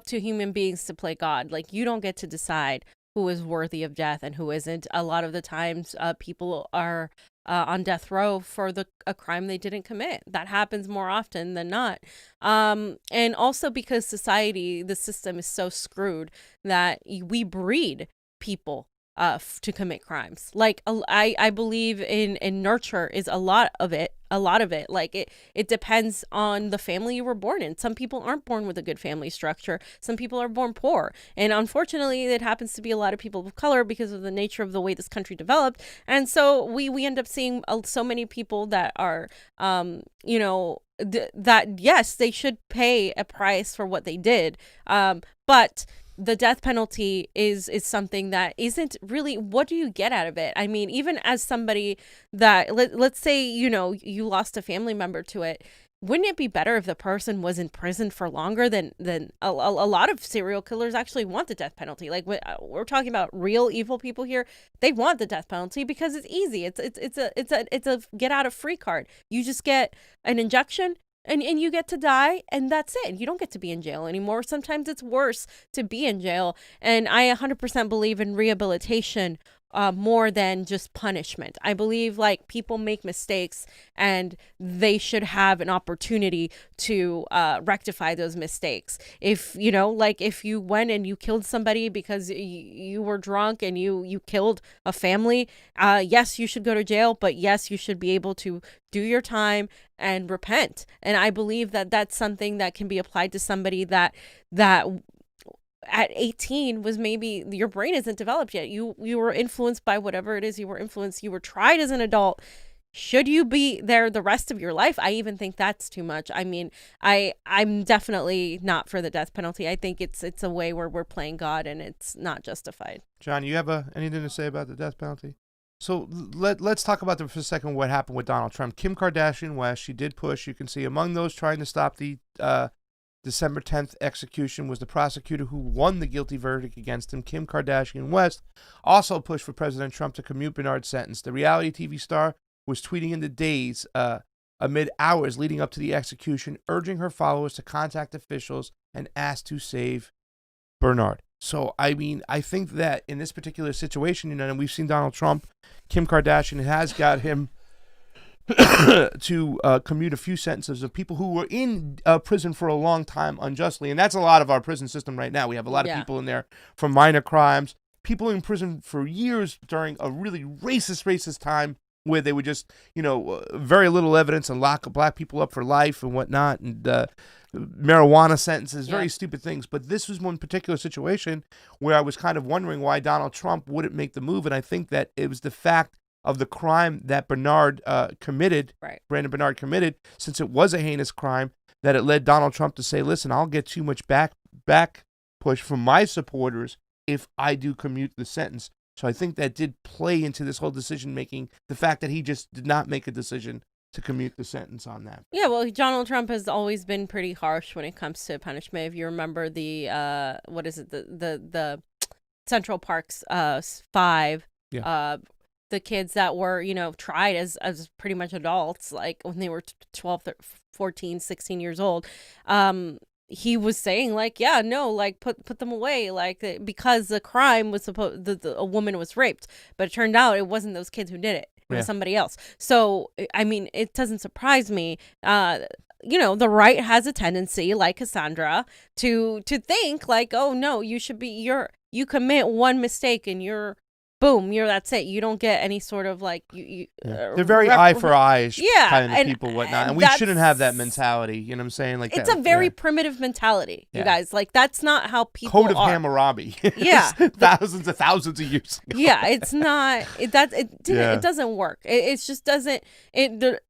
to human beings to play God. Like, you don't get to decide who is worthy of death and who isn't. A lot of the times people are on death row for a crime they didn't commit. That happens more often than not. And also because society, the system is so screwed that we breed people to commit crimes. Like, I believe in nurture is a lot of it. Like, it depends on the family you were born in. Some people aren't born with a good family structure. Some people are born poor. And unfortunately, it happens to be a lot of people of color because of the nature of the way this country developed. And so we end up seeing so many people that are, that, yes, they should pay a price for what they did. But the death penalty is something that isn't really, what do you get out of it? I mean, even as somebody that, let's say, you lost a family member to it, wouldn't it be better if the person was in prison for longer than a lot of serial killers actually want the death penalty? Like, we're talking about real evil people here. They want the death penalty because it's easy. It's a get out of free card. You just get an injection, and you get to die, and that's it. You don't get to be in jail anymore. Sometimes it's worse to be in jail. And I 100% believe in rehabilitation more than just punishment. I believe like people make mistakes and they should have an opportunity to rectify those mistakes. If if you went and you killed somebody because you were drunk and you killed a family, yes, you should go to jail, but yes, you should be able to do your time and repent. And I believe that that's something that can be applied to somebody that at 18 was maybe your brain isn't developed yet. You were influenced by whatever it is you were influenced. You were tried as an adult. Should you be there the rest of your life? I even think that's too much. I mean, I'm definitely not for the death penalty. I think it's a way where we're playing God and it's not justified. John, you have anything to say about the death penalty? So let's talk about for a second what happened with Donald Trump. Kim Kardashian West, she did push. You can see among those trying to stop the December 10th execution was the prosecutor who won the guilty verdict against him. Kim Kardashian West also pushed for President Trump to commute Bernard's sentence. The reality TV star was tweeting in the days amid hours leading up to the execution, urging her followers to contact officials and ask to save Bernard. So, I mean, I think that in this particular situation, and we've seen Donald Trump, Kim Kardashian has got him to commute a few sentences of people who were in prison for a long time unjustly. And that's a lot of our prison system right now. We have a lot of people in there for minor crimes, people in prison for years during a really racist time where they would just, very little evidence and lock black people up for life and whatnot, and marijuana sentences, very stupid things. But this was one particular situation where I was kind of wondering why Donald Trump wouldn't make the move. And I think that it was the fact of the crime that Brandon Bernard committed, since it was a heinous crime, that it led Donald Trump to say, listen, I'll get too much back push from my supporters if I do commute the sentence. So I think that did play into this whole decision making, the fact that he just did not make a decision to commute the sentence on that. Yeah, well, Donald Trump has always been pretty harsh when it comes to punishment. If you remember the Central Park's 5, the kids that were, tried as pretty much adults, like when they were 12, 14, 16 years old, he was saying like, put them away, like, because the crime was a woman was raped, but it turned out it wasn't those kids who did it. It was somebody else. So, I mean, it doesn't surprise me. The right has a tendency, like Cassandra, to think like, oh no, you you commit one mistake and you're that's it. You don't get any sort of like they're very eye for eye kind of people, whatnot, and we shouldn't have that mentality. You know what I'm saying? Like it's a very primitive mentality, you guys. Like that's not how people Code of Hammurabi. thousands of years ago. Yeah, it's not. It doesn't work. It just doesn't.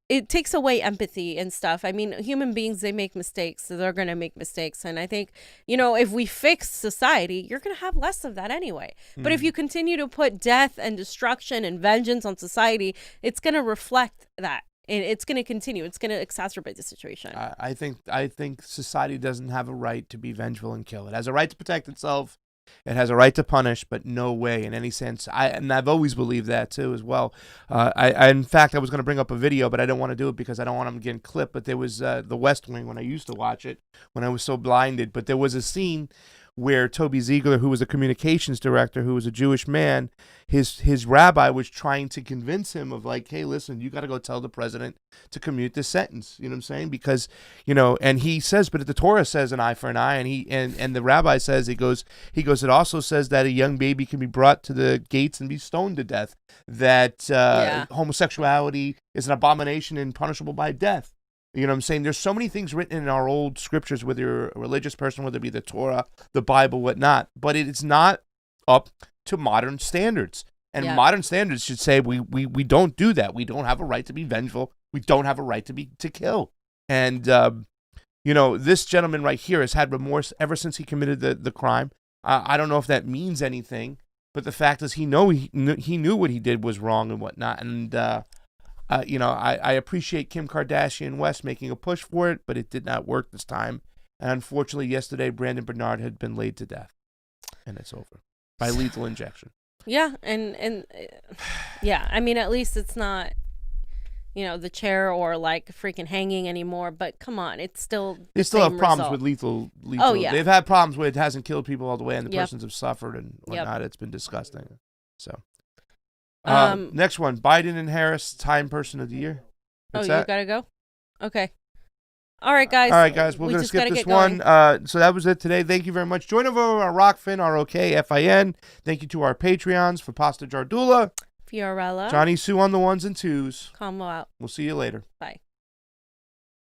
It takes away empathy and stuff. I mean, human beings, they make mistakes, so they're going to make mistakes. And I think, if we fix society, you're going to have less of that anyway. But if you continue to put death and destruction and vengeance on society, it's going to reflect that. And it's going to continue. It's going to exacerbate the situation. I think society doesn't have a right to be vengeful and kill. It has a right to protect itself. It has a right to punish, but no way in any sense. I've always believed that too as well. In fact, I was going to bring up a video, but I don't want to do it because I don't want them getting clipped. But there was The West Wing when I used to watch it, when I was so blinded. But there was a scene where Toby Ziegler, who was a communications director, who was a Jewish man, his rabbi was trying to convince him of like, hey, listen, you got to go tell the president to commute this sentence. You know what I'm saying? Because, and he says, but the Torah says an eye for an eye. And the rabbi says, he goes, it also says that a young baby can be brought to the gates and be stoned to death, that homosexuality is an abomination and punishable by death. You know what I'm saying? There's so many things written in our old scriptures, whether you're a religious person, whether it be the Torah, the Bible, whatnot, but it's not up to modern standards. And modern standards should say we don't do that. We don't have a right to be vengeful. We don't have a right to kill. And, this gentleman right here has had remorse ever since he committed the crime. I don't know if that means anything, but the fact is he knew what he did was wrong and whatnot. And, I appreciate Kim Kardashian West making a push for it, but it did not work this time. And unfortunately, yesterday, Brandon Bernard had been laid to death. And it's over by lethal injection. Yeah. And I mean, at least it's not, the chair or like freaking hanging anymore. But come on, it's still they still have problems with lethal. Oh, yeah. They've had problems where it hasn't killed people all the way and the persons have suffered and whatnot. It's been disgusting. So. Next one, Biden and Harris, Time Person of the Year. What's you gotta go? Okay. All right, guys. We're going to skip this one. So that was it today. Thank you very much. Join over on Rokfin, Rokfin. Thank you to our Patreons for Pasta Jardula. Fiorella. Johnny Sue on the ones and twos. Convo out. We'll see you later. Bye.